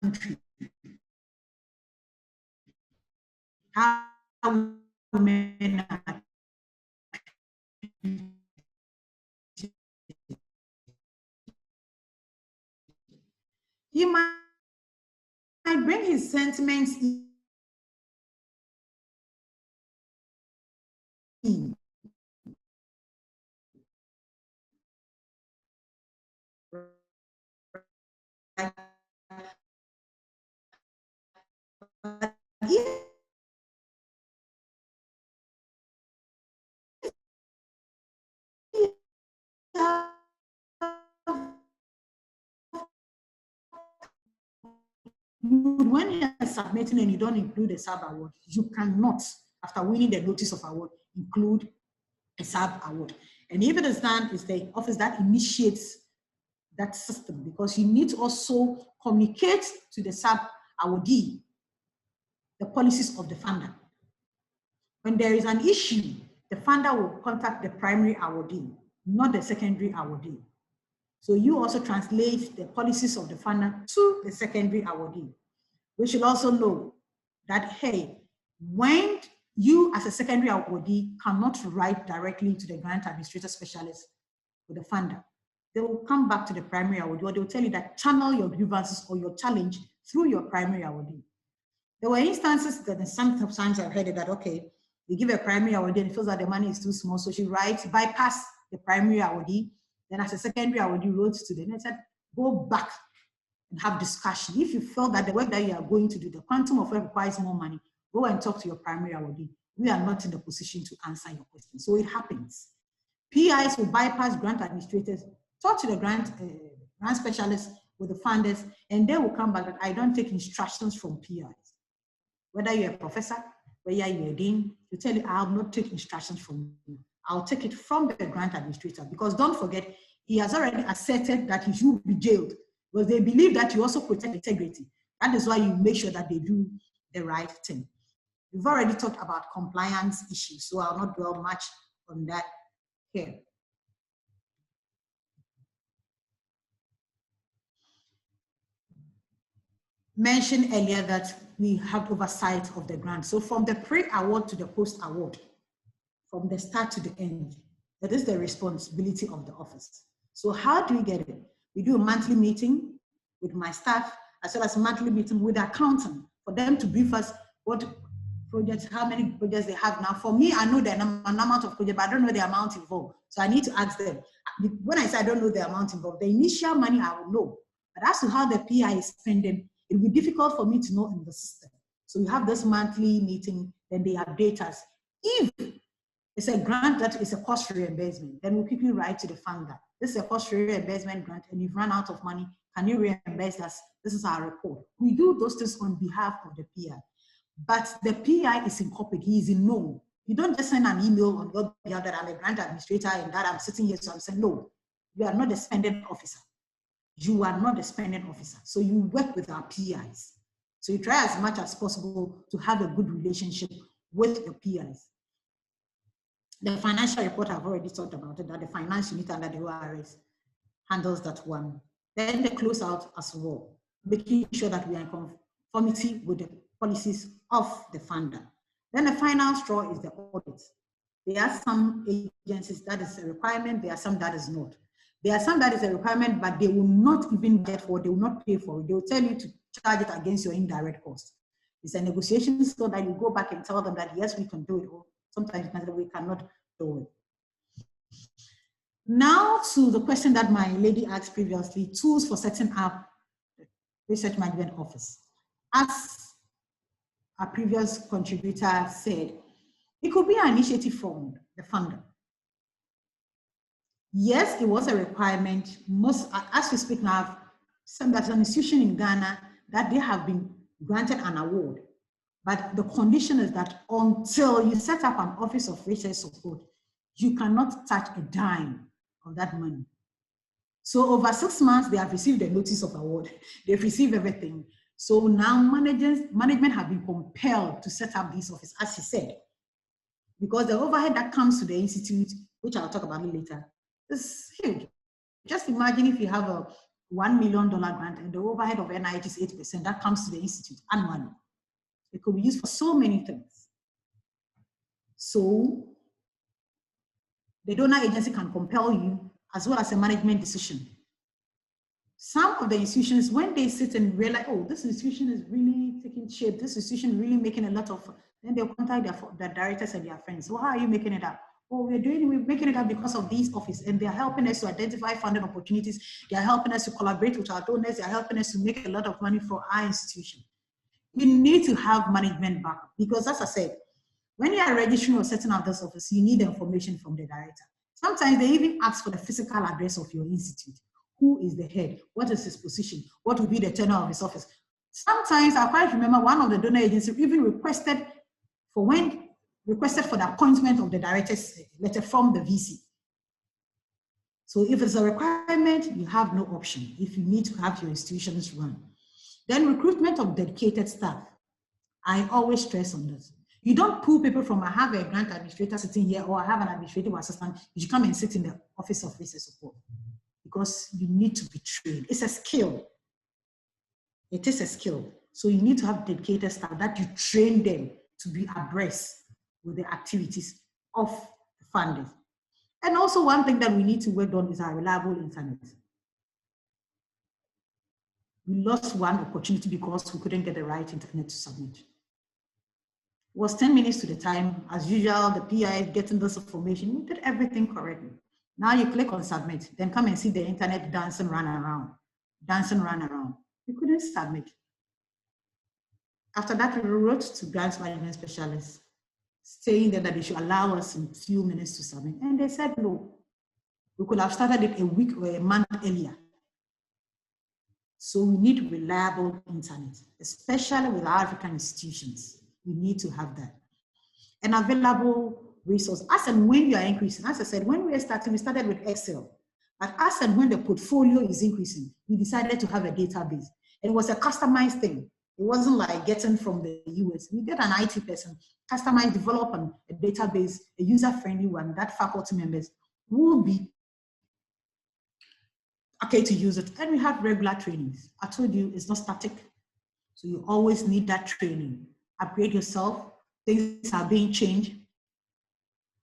country. How women are He might bring his sentiments in. When you're submitting and you don't include a sub award, you cannot, after winning the notice of award, include a sub award. And if it is done, it's the office that initiates that system, because you need to also communicate to the sub awardee the policies of the funder. When there is an issue, the funder will contact the primary awardee, not the secondary awardee. So you also translate the policies of the funder to the secondary awardee. We should also know that, hey, when you as a secondary awardee cannot write directly to the grant administrator specialist with the funder, they will come back to the primary awardee, or they will tell you that channel your grievances or your challenge through your primary awardee. There were instances that sometimes I've heard it that, okay, they give a primary awardee and it feels that the money is too small, so she writes, bypass the primary awardee. Then as a secondary awardee wrote to them and said, go back and have discussion. If you feel that the work that you are going to do, the quantum of work requires more money, go and talk to your primary awardee. We are not in the position to answer your question. So it happens. PIs will bypass grant administrators, talk to the grant specialists with the funders, and they will come back that I don't take instructions from PIs. Whether you're a professor, whether you're a dean, they tell you, I'll not take instructions from you. I'll take it from the grant administrator, because don't forget, he has already asserted that he should be jailed, because they believe that you also protect integrity. That is why you make sure that they do the right thing. We've already talked about compliance issues, so I'll not dwell much on that here. Mentioned earlier that we have oversight of the grant. So from the pre-award to the post-award, from the start to the end, that is the responsibility of the office. So how do we get it? We do a monthly meeting with my staff, as well as a monthly meeting with the accountant, for them to brief us what projects, how many projects they have now. For me, I know the amount of projects, but I don't know the amount involved. So I need to ask them. When I say I don't know the amount involved, the initial money I will know. But as to how the PI is spending, it will be difficult for me to know in the system. So we have this monthly meeting, then they update us. If it's a grant that is a cost reimbursement, then we'll quickly write to the funder. This is a cost reimbursement grant and you've run out of money. Can you reimburse us? This is our report. We do those things on behalf of the PI. But the PI is incorporated, he is in know. You don't just send an email on your behalf that I'm a grant administrator and that I'm sitting here, so I'm saying, no, you are not the spending officer. You are not the spending officer. So you work with our PIs. So you try as much as possible to have a good relationship with your PIs. The financial report, I've already talked about it, that the finance unit under the ORS handles that one. Then the closeout as well, making sure that we are in conformity with the policies of the funder. Then the final straw is the audit. There are some agencies that is a requirement, there are some that is not. There are some that is a requirement, but they will not even get for it, they will not pay for it. They will tell you to charge it against your indirect cost. It's a negotiation so that you go back and tell them that yes, we can do it, or sometimes we cannot do it. Now to the question that my lady asked previously, tools for setting up research management office. As a previous contributor said, it could be an initiative from the funder. Yes, it was a requirement. Most, as we speak now, there's an institution in Ghana that they have been granted an award. But the condition is that until you set up an office of research support, you cannot touch a dime of that money. So over 6 months, they have received a notice of award. They've received everything. So now management have been compelled to set up this office, as he said, because the overhead that comes to the institute, which I'll talk about later, is huge. Just imagine if you have a $1 million grant and the overhead of NIH is 8%, that comes to the institute annually. It could be used for so many things. So the donor agency can compel you, as well as a management decision. Some of the institutions, when they sit and realize, oh, this institution is really taking shape, this institution is really making a lot of, then they'll contact their directors and their friends. So how are you making it up? Oh, we're making it up because of these offices, and they're helping us to identify funding opportunities. They're helping us to collaborate with our donors. They're helping us to make a lot of money for our institution. You need to have management backup because, as I said, when you are registering or setting up this office, you need information from the director. Sometimes they even ask for the physical address of your institute. Who is the head? What is his position? What will be the tenure of his office? Sometimes I quite remember one of the donor agencies even requested for the appointment of the director's letter from the VC. So if it's a requirement, you have no option if you need to have your institutions run. Then recruitment of dedicated staff. I always stress on this. You don't pull people from, I have a grant administrator sitting here, or I have an administrative assistant, you should come and sit in the office of research support. Because you need to be trained. It's a skill. It is a skill. So you need to have dedicated staff that you train them to be abreast with the activities of the funding. And also one thing that we need to work on is our reliable internet. We lost one opportunity because we couldn't get the right internet to submit. It was 10 minutes to the time. As usual, the PI getting this information, we did everything correctly. Now you click on submit, then come and see the internet dancing run around. We couldn't submit. After that, we wrote to grants management specialists saying that they should allow us in a few minutes to submit. And they said no. We could have started it a week or a month earlier. So we need reliable internet, especially with our African institutions. We need to have that. And available resource. As and when you are increasing, as I said, when we started with Excel. But as and when the portfolio is increasing, we decided to have a database. It was a customized thing. It wasn't like getting from the US. We get an IT person, customize, develop a database, a user-friendly one that faculty members will be okay to use it. And we have regular trainings. I told you it's not static. So you always need that training. Upgrade yourself. Things are being changed.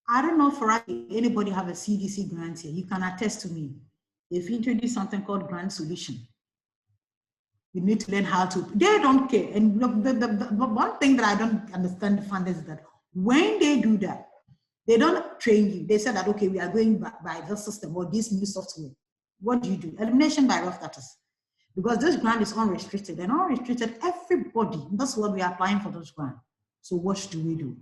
I don't know for anybody have a CDC grant here. You can attest to me. They've introduced something called Grant Solution. You need to learn how to, they don't care. And the one thing that I don't understand the funders is that when they do that, they don't train you. They said that, okay, we are going by this system or this new software. What do you do? Elimination by rough cutters. Because this grant is unrestricted, and unrestricted, everybody, that's what we are applying for this grant. So what do?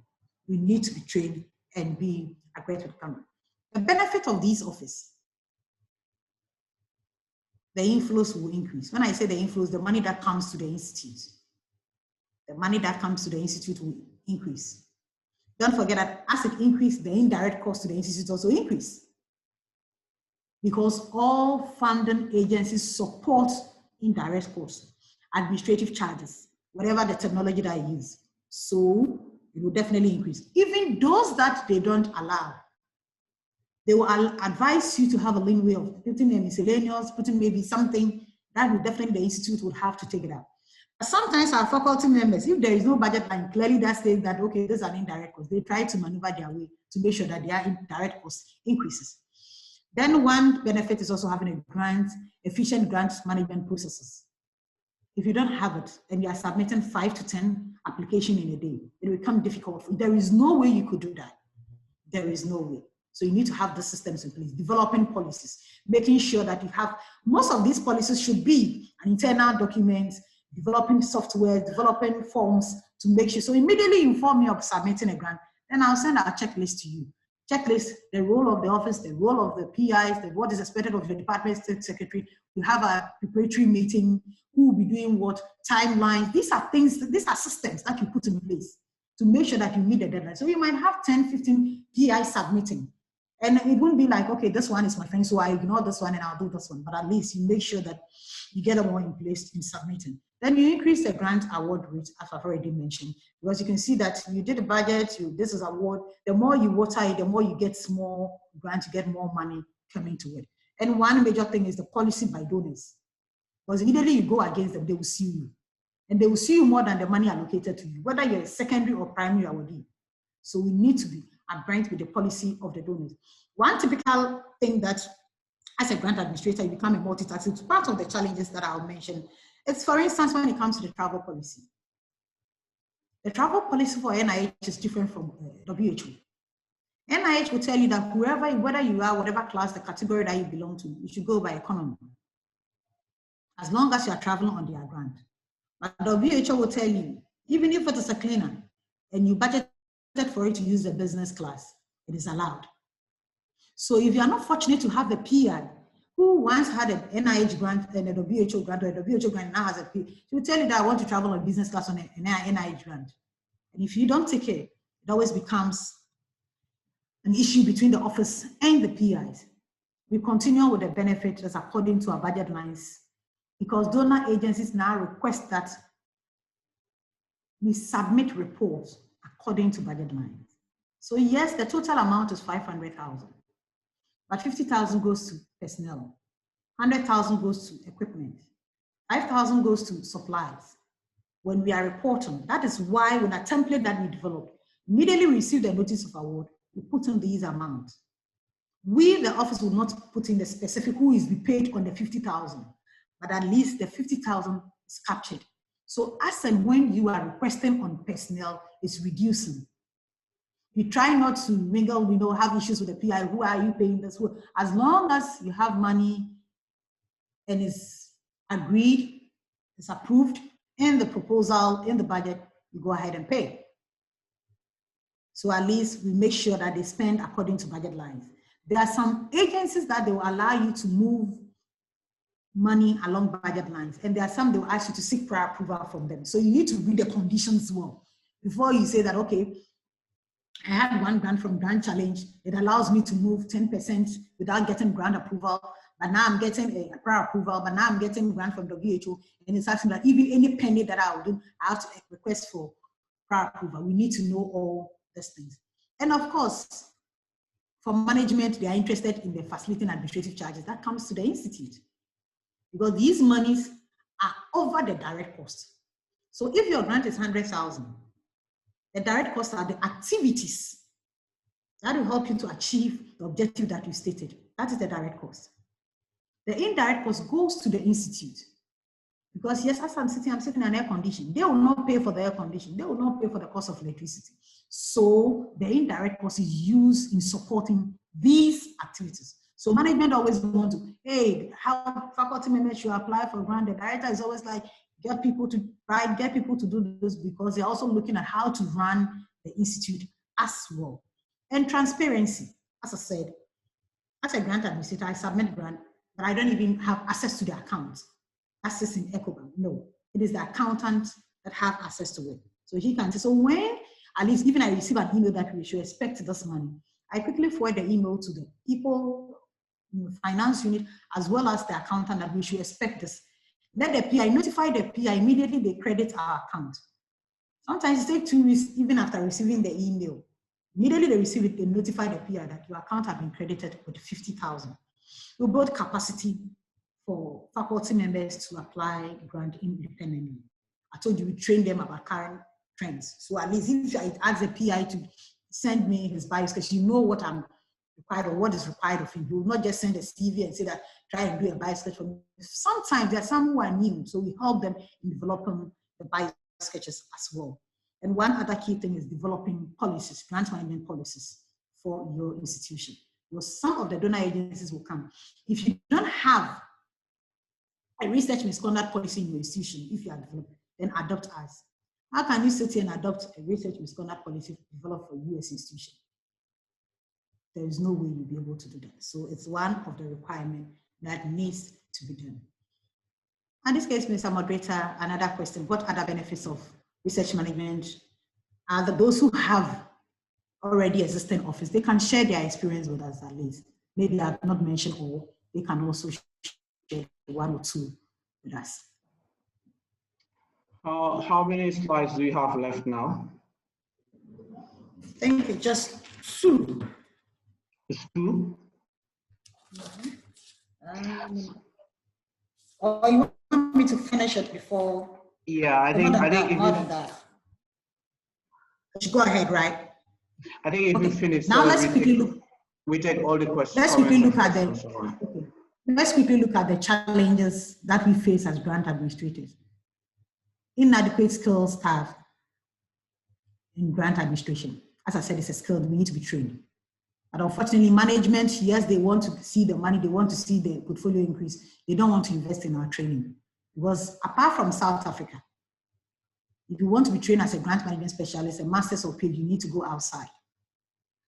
We need to be trained and be accredited with Cameroon. The benefit of these offices, the inflows will increase. When I say the inflows, the money that comes to the institute, will increase. Don't forget that as it increases, the indirect cost to the institute also increase. Because all funding agencies support indirect costs, administrative charges, whatever the technology that I use. So it will definitely increase. Even those that they don't allow, they will advise you to have a leeway of putting a miscellaneous, putting maybe something that will definitely the institute would have to take it out. But sometimes our faculty members, if there is no budget line, clearly that says that, okay, this is an indirect cost. They try to maneuver their way to make sure that their indirect cost increases. Then one benefit is also having efficient grant management processes. If you don't have it and you are submitting 5 to 10 applications in a day, it will become difficult. There is no way you could do that. There is no way. So you need to have the systems in place, developing policies, making sure that you have, most of these policies should be an internal document, developing software, developing forms to make sure. So immediately you inform me of submitting a grant, then I'll send a checklist to you. Checklist, the role of the office, the role of the PIs, what is expected of your department state secretary. We have a preparatory meeting, who will be doing what, timelines. These are things, these are systems that you put in place to make sure that you meet the deadline. So you might have 10, 15 PIs submitting. And it wouldn't be like, okay, this one is my friend, so I ignore this one and I'll do this one. But at least you make sure that you get them all in place in submitting. Then you increase the grant award rate, as I've already mentioned, because you can see that you did a budget, this is award. The more you water it, the more you get more grant, you get more money coming to it. And one major thing is the policy by donors. Because immediately you go against them, they will sue you. And they will sue you more than the money allocated to you, whether you're a secondary or primary awardee. So we need to be. agreement with the policy of the donors. One typical thing that, as a grant administrator, you become a multitask. It's part of the challenges that I'll mention. It's, for instance, when it comes to the travel policy. The travel policy for NIH is different from WHO. NIH will tell you that whoever, whether you are, whatever class, the category that you belong to, you should go by economy, as long as you are traveling on their grant. But WHO will tell you, even if it is a cleaner and you budgeted for it to use the business class, it is allowed. So if you are not fortunate to have a PI who once had an NIH grant and a WHO grant, or a WHO grant now has a PI, he will tell you that I want to travel on business class on an NIH grant. And if you don't take care, it always becomes an issue between the office and the PIs. We continue with the benefit that's according to our budget lines, because donor agencies now request that we submit reports according to budget lines. So yes, the total amount is 500,000, but 50,000 goes to personnel, 100,000 goes to equipment, 5,000 goes to supplies. When we are reporting, that is why when a template that we developed, immediately we receive the notice of award, we put in these amounts. We, the office, will not put in the specific who is be paid on the 50,000, but at least the 50,000 is captured. So as and when you are requesting on personnel, it's reducing. You try not to mingle, we know, have issues with the PI, who are you paying this? As long as you have money and it's agreed, it's approved in the proposal, in the budget, you go ahead and pay. So at least we make sure that they spend according to budget lines. There are some agencies that they will allow you to move money along budget lines, and there are some they will ask you to seek prior approval from them. So you need to read the conditions well before you say that, okay, I had one grant from Grant Challenge. It allows me to move 10% without getting grant approval, but now I'm getting a prior approval, but now I'm getting grant from WHO, and it's asking that even any penny that I will do, I have to request for prior approval. We need to know all these things. And of course, for management, they are interested in the facility and administrative charges. That comes to the institute, because these monies are over the direct cost. So if your grant is 100,000, the direct costs are the activities that will help you to achieve the objective that you stated. That is the direct cost. The indirect cost goes to the institute, because yes, as I'm sitting in an air condition. They will not pay for the air condition. They will not pay for the cost of electricity. So the indirect cost is used in supporting these activities. So management always want to, hey, how faculty members should apply for grant. The director is always like, get people to do this, because they're also looking at how to run the institute as well. And transparency, as I said, as a grant administrator, I submit grant, but I don't even have access to the account. Access in Ecobank, no. It is the accountant that have access to it. So he can say, so when, at least even I receive an email that we should expect this money, I quickly forward the email to the people in the finance unit, as well as the accountant, that we should expect this. Let the PI notify the PI, immediately they credit our account. Sometimes it takes 2 weeks, even after receiving the email. Immediately they receive it, they notify the PI that your account has been credited with 50,000. We build capacity for faculty members to apply grant independently. I told you we train them about current trends. So at least if I ask the PI to send me his bios, you know what I'm required or what is required of him. He will not just send a CV and say that try and do a bio sketch for me. Sometimes there are some who are new, so we help them in developing the bio sketches as well. And one other key thing is developing policies, grant management policies for your institution. Because some of the donor agencies will come. If you don't have a research misconduct policy in your institution, if you are developing, then adopt us. How can you sit here and adopt a research misconduct policy developed for US institution? There is no way you'll be able to do that. So it's one of the requirements that needs to be done. In this case, Mr. Moderator, another question: what other benefits of research management are those who have already existing office? They can share their experience with us at least. Maybe I have not mentioned all. They can also share 1 or 2 with us. How many slides do you have left now? I think it's just 2. It's 2? Or you want me to finish it before? Yeah, I think more than that. You should go ahead, right? I think if we finish, now let's quickly look. We take all the questions. Let's quickly look at let's quickly look at the challenges that we face as grant administrators. Inadequate skilled staff in grant administration. As I said, it's a skill, we need to be trained. But unfortunately, management, yes, they want to see the money, they want to see the portfolio increase. They don't want to invest in our training. Because apart from South Africa, if you want to be trained as a grant management specialist, a master's or PhD, you need to go outside.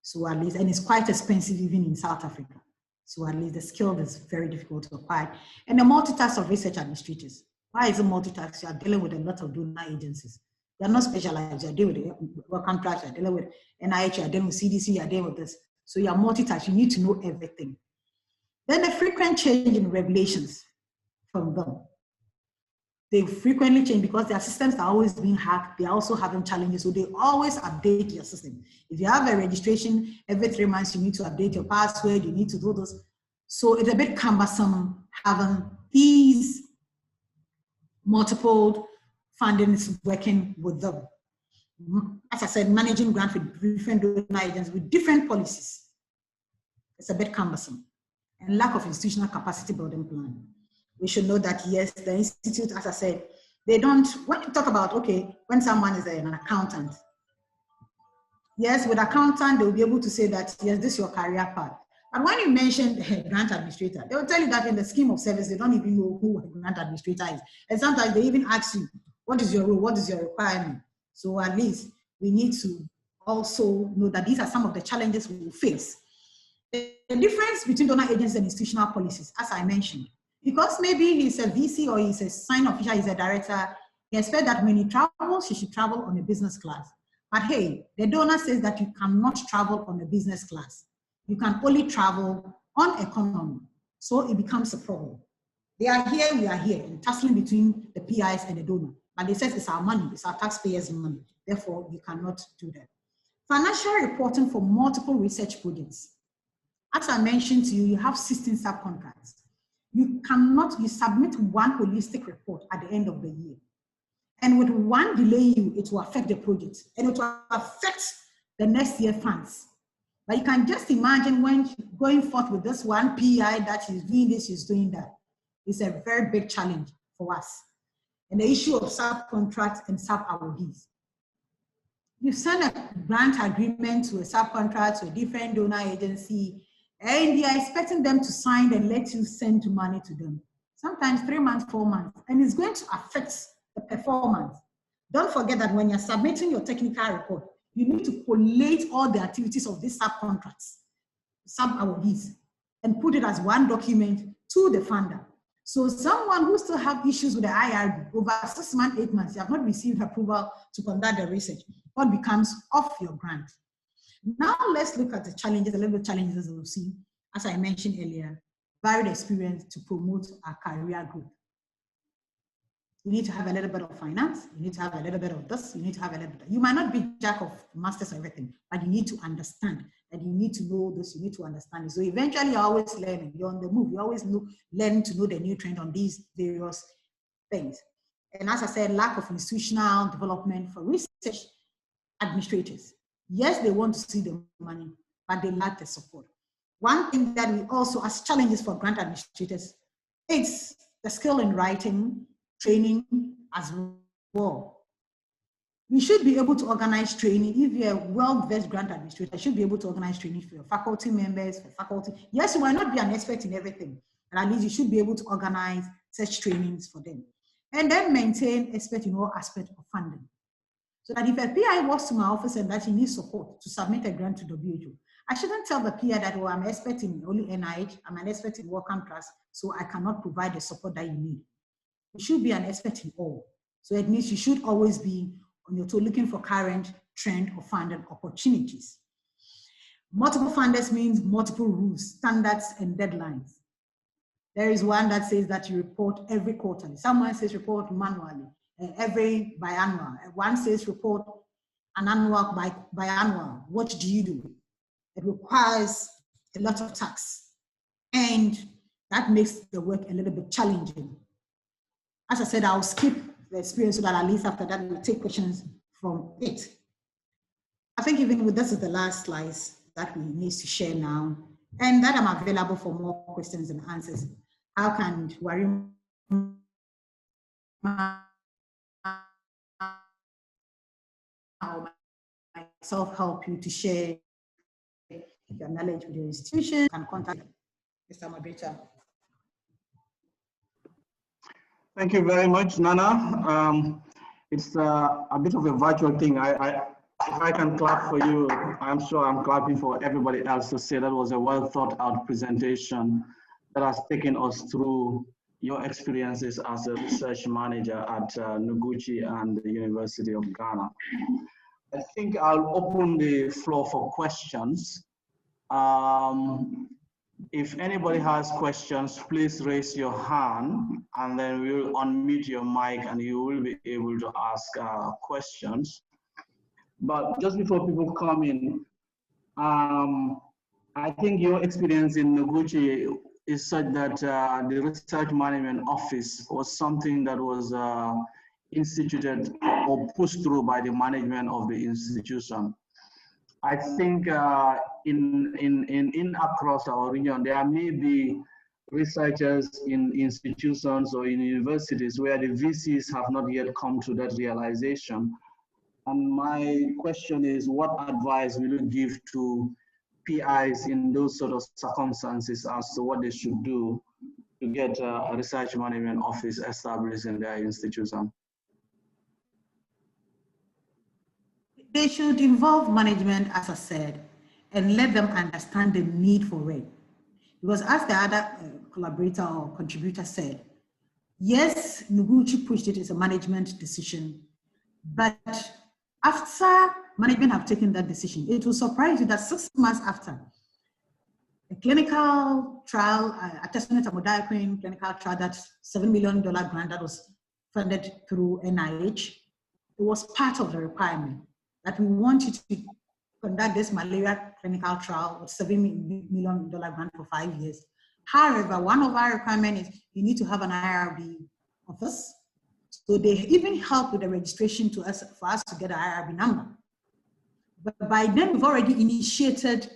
So at least, and it's quite expensive even in South Africa. So at least the skill is very difficult to acquire. And the multitask of research administrators. Why is it multitask? You are dealing with a lot of donor agencies. They are not specialized. You are dealing with work contracts, you are dealing with NIH, you are dealing with CDC, you are dealing with this. So you are multitask, you need to know everything. Then the frequent change in regulations from them. They frequently change because their systems are always being hacked. They are also having challenges. So they always update your system. If you have a registration, every 3 months, you need to update your password, you need to do this. So it's a bit cumbersome having these multiple fundings working with them. As I said, managing grants with different donor agents with different policies. It's a bit cumbersome. And lack of institutional capacity building plan. We should know that, yes, the institute, as I said, they don't, when you talk about, okay, when someone is an accountant, yes, with accountant, they'll be able to say that, yes, this is your career path. But when you mention a grant administrator, they will tell you that in the scheme of service, they don't even know who a grant administrator is. And sometimes they even ask you, what is your role? What is your requirement? So at least we need to also know that these are some of the challenges we will face. The difference between donor agents and institutional policies, as I mentioned, because maybe he's a VC or he's a sign official, he's a director, he expects that when he travels, he should travel on a business class. But hey, the donor says that you cannot travel on a business class. You can only travel on economy. So it becomes a problem. They are here, we are here, and tussling between the PIs and the donor. But they say it's our money, it's our taxpayers' money. Therefore, we cannot do that. Financial reporting for multiple research projects. As I mentioned to you, you have 16 subcontracts. You submit one holistic report at the end of the year. And with one delay, it will affect the project and it will affect the next year funds. But you can just imagine when going forth with this one PI that is doing this, is doing that. It's a very big challenge for us. And the issue of subcontracts and sub-awardees. You send a grant agreement to a subcontract to a different donor agency, and they are expecting them to sign and let you send money to them. Sometimes 3 months, 4 months, and it's going to affect the performance. Don't forget that when you're submitting your technical report, you need to collate all the activities of these subcontracts, sub-awardees, and put it as one document to the funder. So someone who still have issues with the IRB over 6 months, 8 months, you have not received approval to conduct the research, what becomes off your grant. Now let's look at the challenges, a little bit challenges we'll see, as I mentioned earlier, varied experience to promote our career growth. You need to have a little bit of finance, you need to have a little bit of this, you need to have a little bit of, you might not be jack of masters or everything, but you need to understand that you need to know this, you need to understand it. So eventually you're always learning, you're on the move, you always learn to know the new trend on these various things. And as I said, lack of institutional development for research administrators. Yes, they want to see the money, but they lack the support. One thing that we also, as challenges for grant administrators, it's the skill in writing, training as well. You should be able to organize training. If you're a well-versed grant administrator, you should be able to organize training for your faculty members, for faculty. Yes, you might not be an expert in everything, but at least you should be able to organize such trainings for them. And then maintain expert in all aspects of funding. So that if a PI walks to my office and that he needs support to submit a grant to WHO, I shouldn't tell the PI that, oh, I'm an expert in only NIH, I'm an expert in Wellcome Trust, so I cannot provide the support that you need. You should be an expert in all. So it means you should always be on your toe looking for current trend or funding opportunities. Multiple funders means multiple rules, standards, and deadlines. There is one that says that you report every quarterly. Someone says report manually, every biannual. One says report an annual biannual. What do you do? It requires a lot of tax. And that makes the work a little bit challenging. As I said, I'll skip the experience so that at least after that we'll take questions from it. As think even with this is the last slice that we need to share now, and that I'm available for more questions and answers. How can Warri or myself help you to share your knowledge with your institution and contact Mr. Moderator? Thank you very much, Nana. It's a bit of a virtual thing. If I can clap for you, I'm sure I'm clapping for everybody else to say that was a well thought out presentation that has taken us through your experiences as a research manager at Noguchi and the University of Ghana. I think I'll open the floor for questions. If anybody has questions, please raise your hand and then we'll unmute your mic and you will be able to ask questions. But just before people come in, I think your experience in Noguchi is such that the Research Management Office was something that was instituted or pushed through by the management of the institution. I think in across our region, there may be researchers in institutions or in universities where the VCs have not yet come to that realization. And my question is, what advice will you give to PIs in those sort of circumstances as to what they should do to get a research management office established in their institution? They should involve management, as I said, and let them understand the need for it. Because as the other collaborator or contributor said, yes, Noguchi pushed it as a management decision, but after management have taken that decision, it will surprise you that 6 months after, a clinical trial, artesunate amodiaquine clinical trial, that $7 million grant that was funded through NIH, it was part of the requirement that we want you to conduct this malaria clinical trial with $7 million grant for 5 years. However, one of our requirements is you need to have an IRB office. So they even help with the registration for us to get an IRB number. But by then, we've already initiated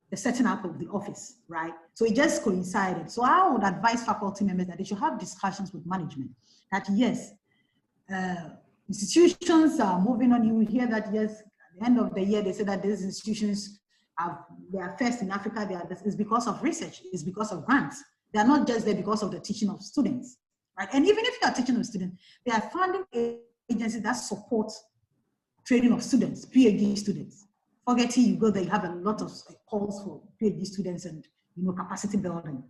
the setting up of the office, right? So it just coincided. So I would advise faculty members that they should have discussions with management that yes, institutions are moving on. You will hear that yes, at the end of the year, they say that these institutions they are first in Africa. It's because of research. It's because of grants. They are not just there because of the teaching of students, right? And even if you are teaching of students, there are funding agencies that support training of students, PhD students. Forget it, you go there, you have a lot of calls for PhD students and capacity building.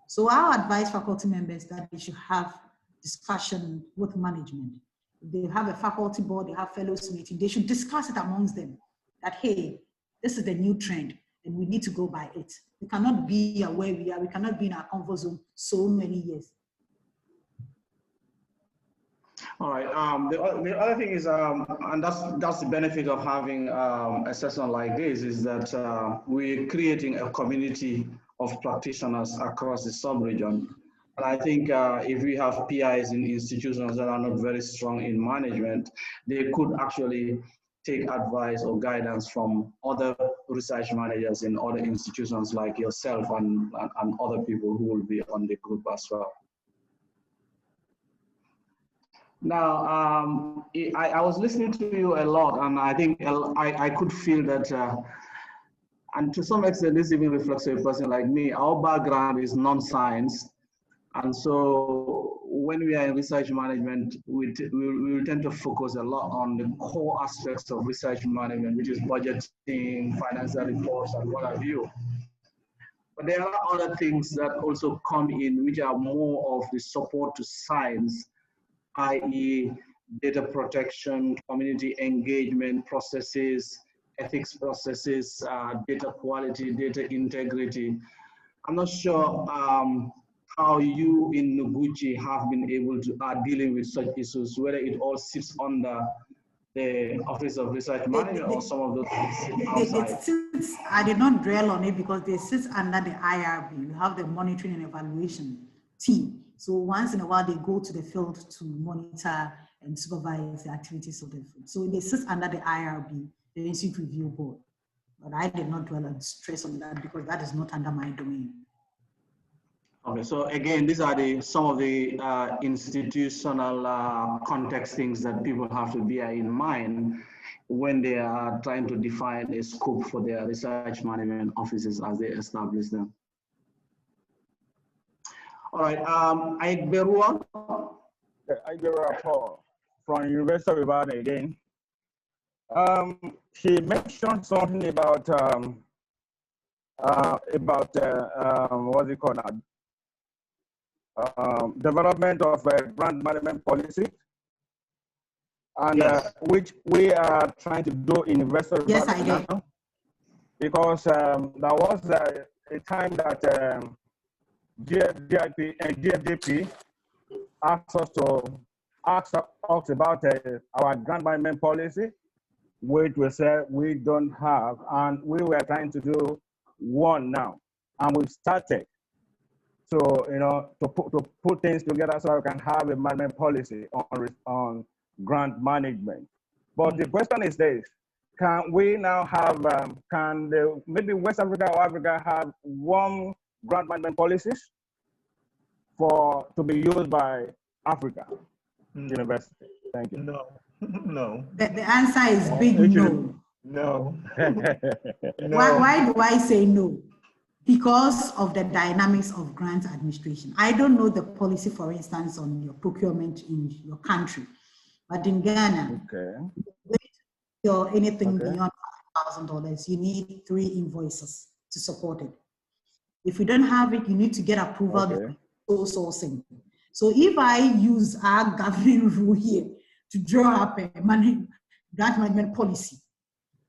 So I'll advise faculty members that they should have discussion with management. If they have a faculty board, they have fellows meeting, they should discuss it amongst them that, hey, this is the new trend and we need to go by it. We cannot be where we are, we cannot be in our comfort zone so many years. All right. The other thing is, and that's the benefit of having a session like this, is that we're creating a community of practitioners across the sub-region. And I think if we have PIs in institutions that are not very strong in management, they could actually take advice or guidance from other research managers in other institutions like yourself and other people who will be on the group as well. Now, I was listening to you a lot, and I think I could feel that, and to some extent, this even reflects a person like me. Our background is non-science, and so when we are in research management, we will tend to focus a lot on the core aspects of research management, which is budgeting, financial reports, and what have you. But there are other things that also come in, which are more of the support to science, i.e. data protection, community engagement processes, ethics processes, data quality, data integrity. I'm not sure how you in Noguchi have been able to dealing with such issues, whether it all sits under the Office of Research Management or some of those things outside. I did not dwell on it because they sit under the IRB. You have the monitoring and evaluation team. So once in a while, they go to the field to monitor and supervise the activities of the fund. So they sit under the IRB, the Institute Review Board. But I did not dwell on stress on that because that is not under my domain. Okay, so again, these are some of the institutional context things that people have to bear in mind when they are trying to define a scope for their research management offices as they establish them. All right, Aigberua. Aigberua Paul from University of Ibadan again. She mentioned something about what's it called now? Development of a grant management policy, and yes. Which we are trying to do in University of Yes, Ibadan I did. now, because there was a time that GFDP asked us about our grant management policy, which we said we don't have, and we were trying to do one now, and we've started. So, you know, to put things together so we can have a management policy on grant management. But the question is this: can we now have, maybe West Africa or Africa have one grant management policies to be used by Africa University? Thank you. No, no. The answer is big no. No. No. Why do I say no? Because of the dynamics of grant administration. I don't know the policy, for instance, on your procurement in your country, but in Ghana, or anything beyond $5,000, you need 3 invoices to support it. If you don't have it, you need to get approval before sourcing. So if I use our governing rule here to draw up a grant management policy,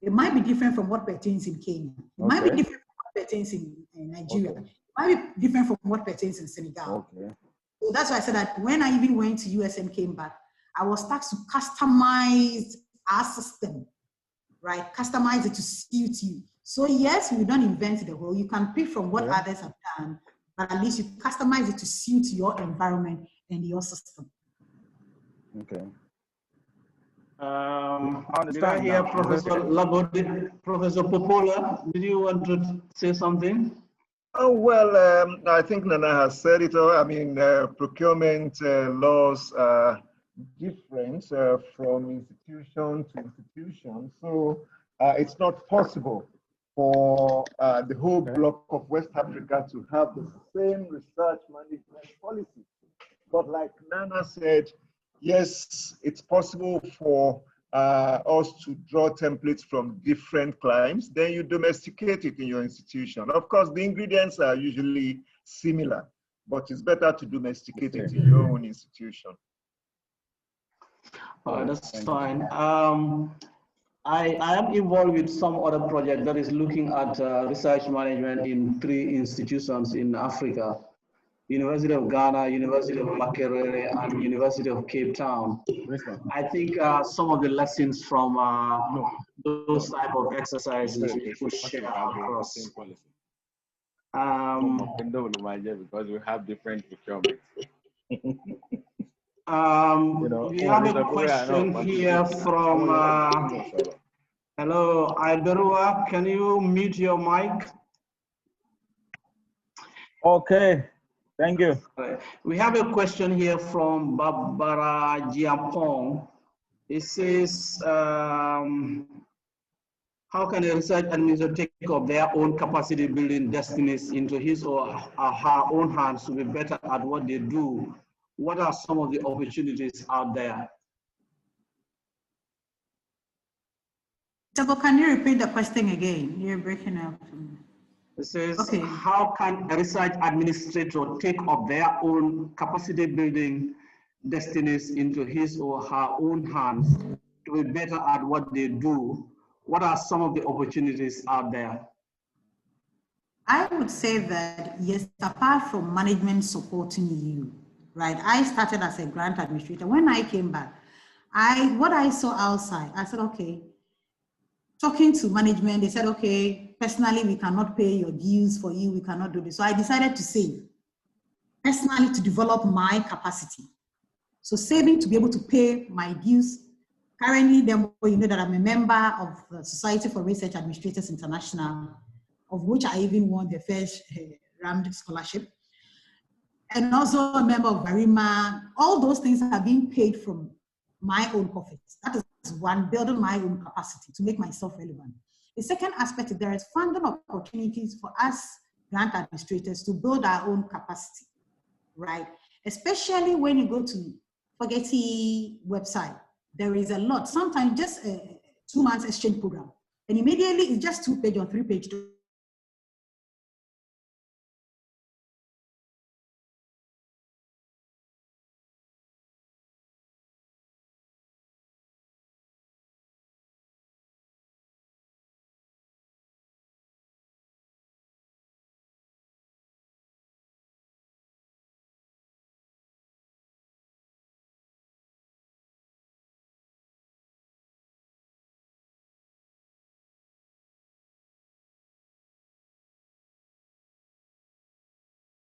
it might be different from what pertains in Kenya. It might be different from what pertains in Nigeria. It might be different from what pertains in Senegal. So that's why I said that when I even went to US and came back, I was tasked to customize our system, right? Customize it to suit you. So yes, we don't invent the wheel. You can pick from what others have done, but at least you customize it to suit your environment and your system. Okay. Did I hear Professor Labo? Professor Popola, did you want to say something? Oh, well, I think Nana has said it all. I mean, procurement laws are different from institution to institution. So it's not possible for the whole block of West Africa to have the same research management policy. But like Nana said, yes, it's possible for us to draw templates from different climes. Then you domesticate it in your institution. Of course, the ingredients are usually similar, but it's better to domesticate it in your own institution. That's fine. I am involved with some other project that is looking at research management in 3 institutions in Africa: University of Ghana, University of Makerere, and University of Cape Town. I think some of the lessons from those type of exercises we could share across. Because we have different procurement. We have a question here from, hello, Aigberua, can you mute your mic? Okay. Thank you. We have a question here from Barbara Giampong. It says, how can a research administrator take up their own capacity building destinies into his or her own hands to be better at what they do? What are some of the opportunities out there? Tabo, can you repeat the question again? You're breaking up. It says, how can a research administrator take up their own capacity building destinies into his or her own hands to be better at what they do? What are some of the opportunities out there? I would say that, yes, apart from management supporting you, right? I started as a grant administrator. When I came back, what I saw outside, I said, okay, talking to management, they said, okay, personally, we cannot pay your dues for you, we cannot do this. So I decided to save, personally, to develop my capacity. So saving to be able to pay my dues. Currently, then you know that I'm a member of the Society for Research Administrators International, of which I even won the first round scholarship. And also a member of Varima. All those things are being paid from my own pockets. That is one, building my own capacity to make myself relevant. The second aspect is there is funding opportunities for us grant administrators to build our own capacity, right? Especially when you go to Fogeti website, there is a lot, sometimes just a 2 months exchange program. And immediately it's just 2-page or 3-page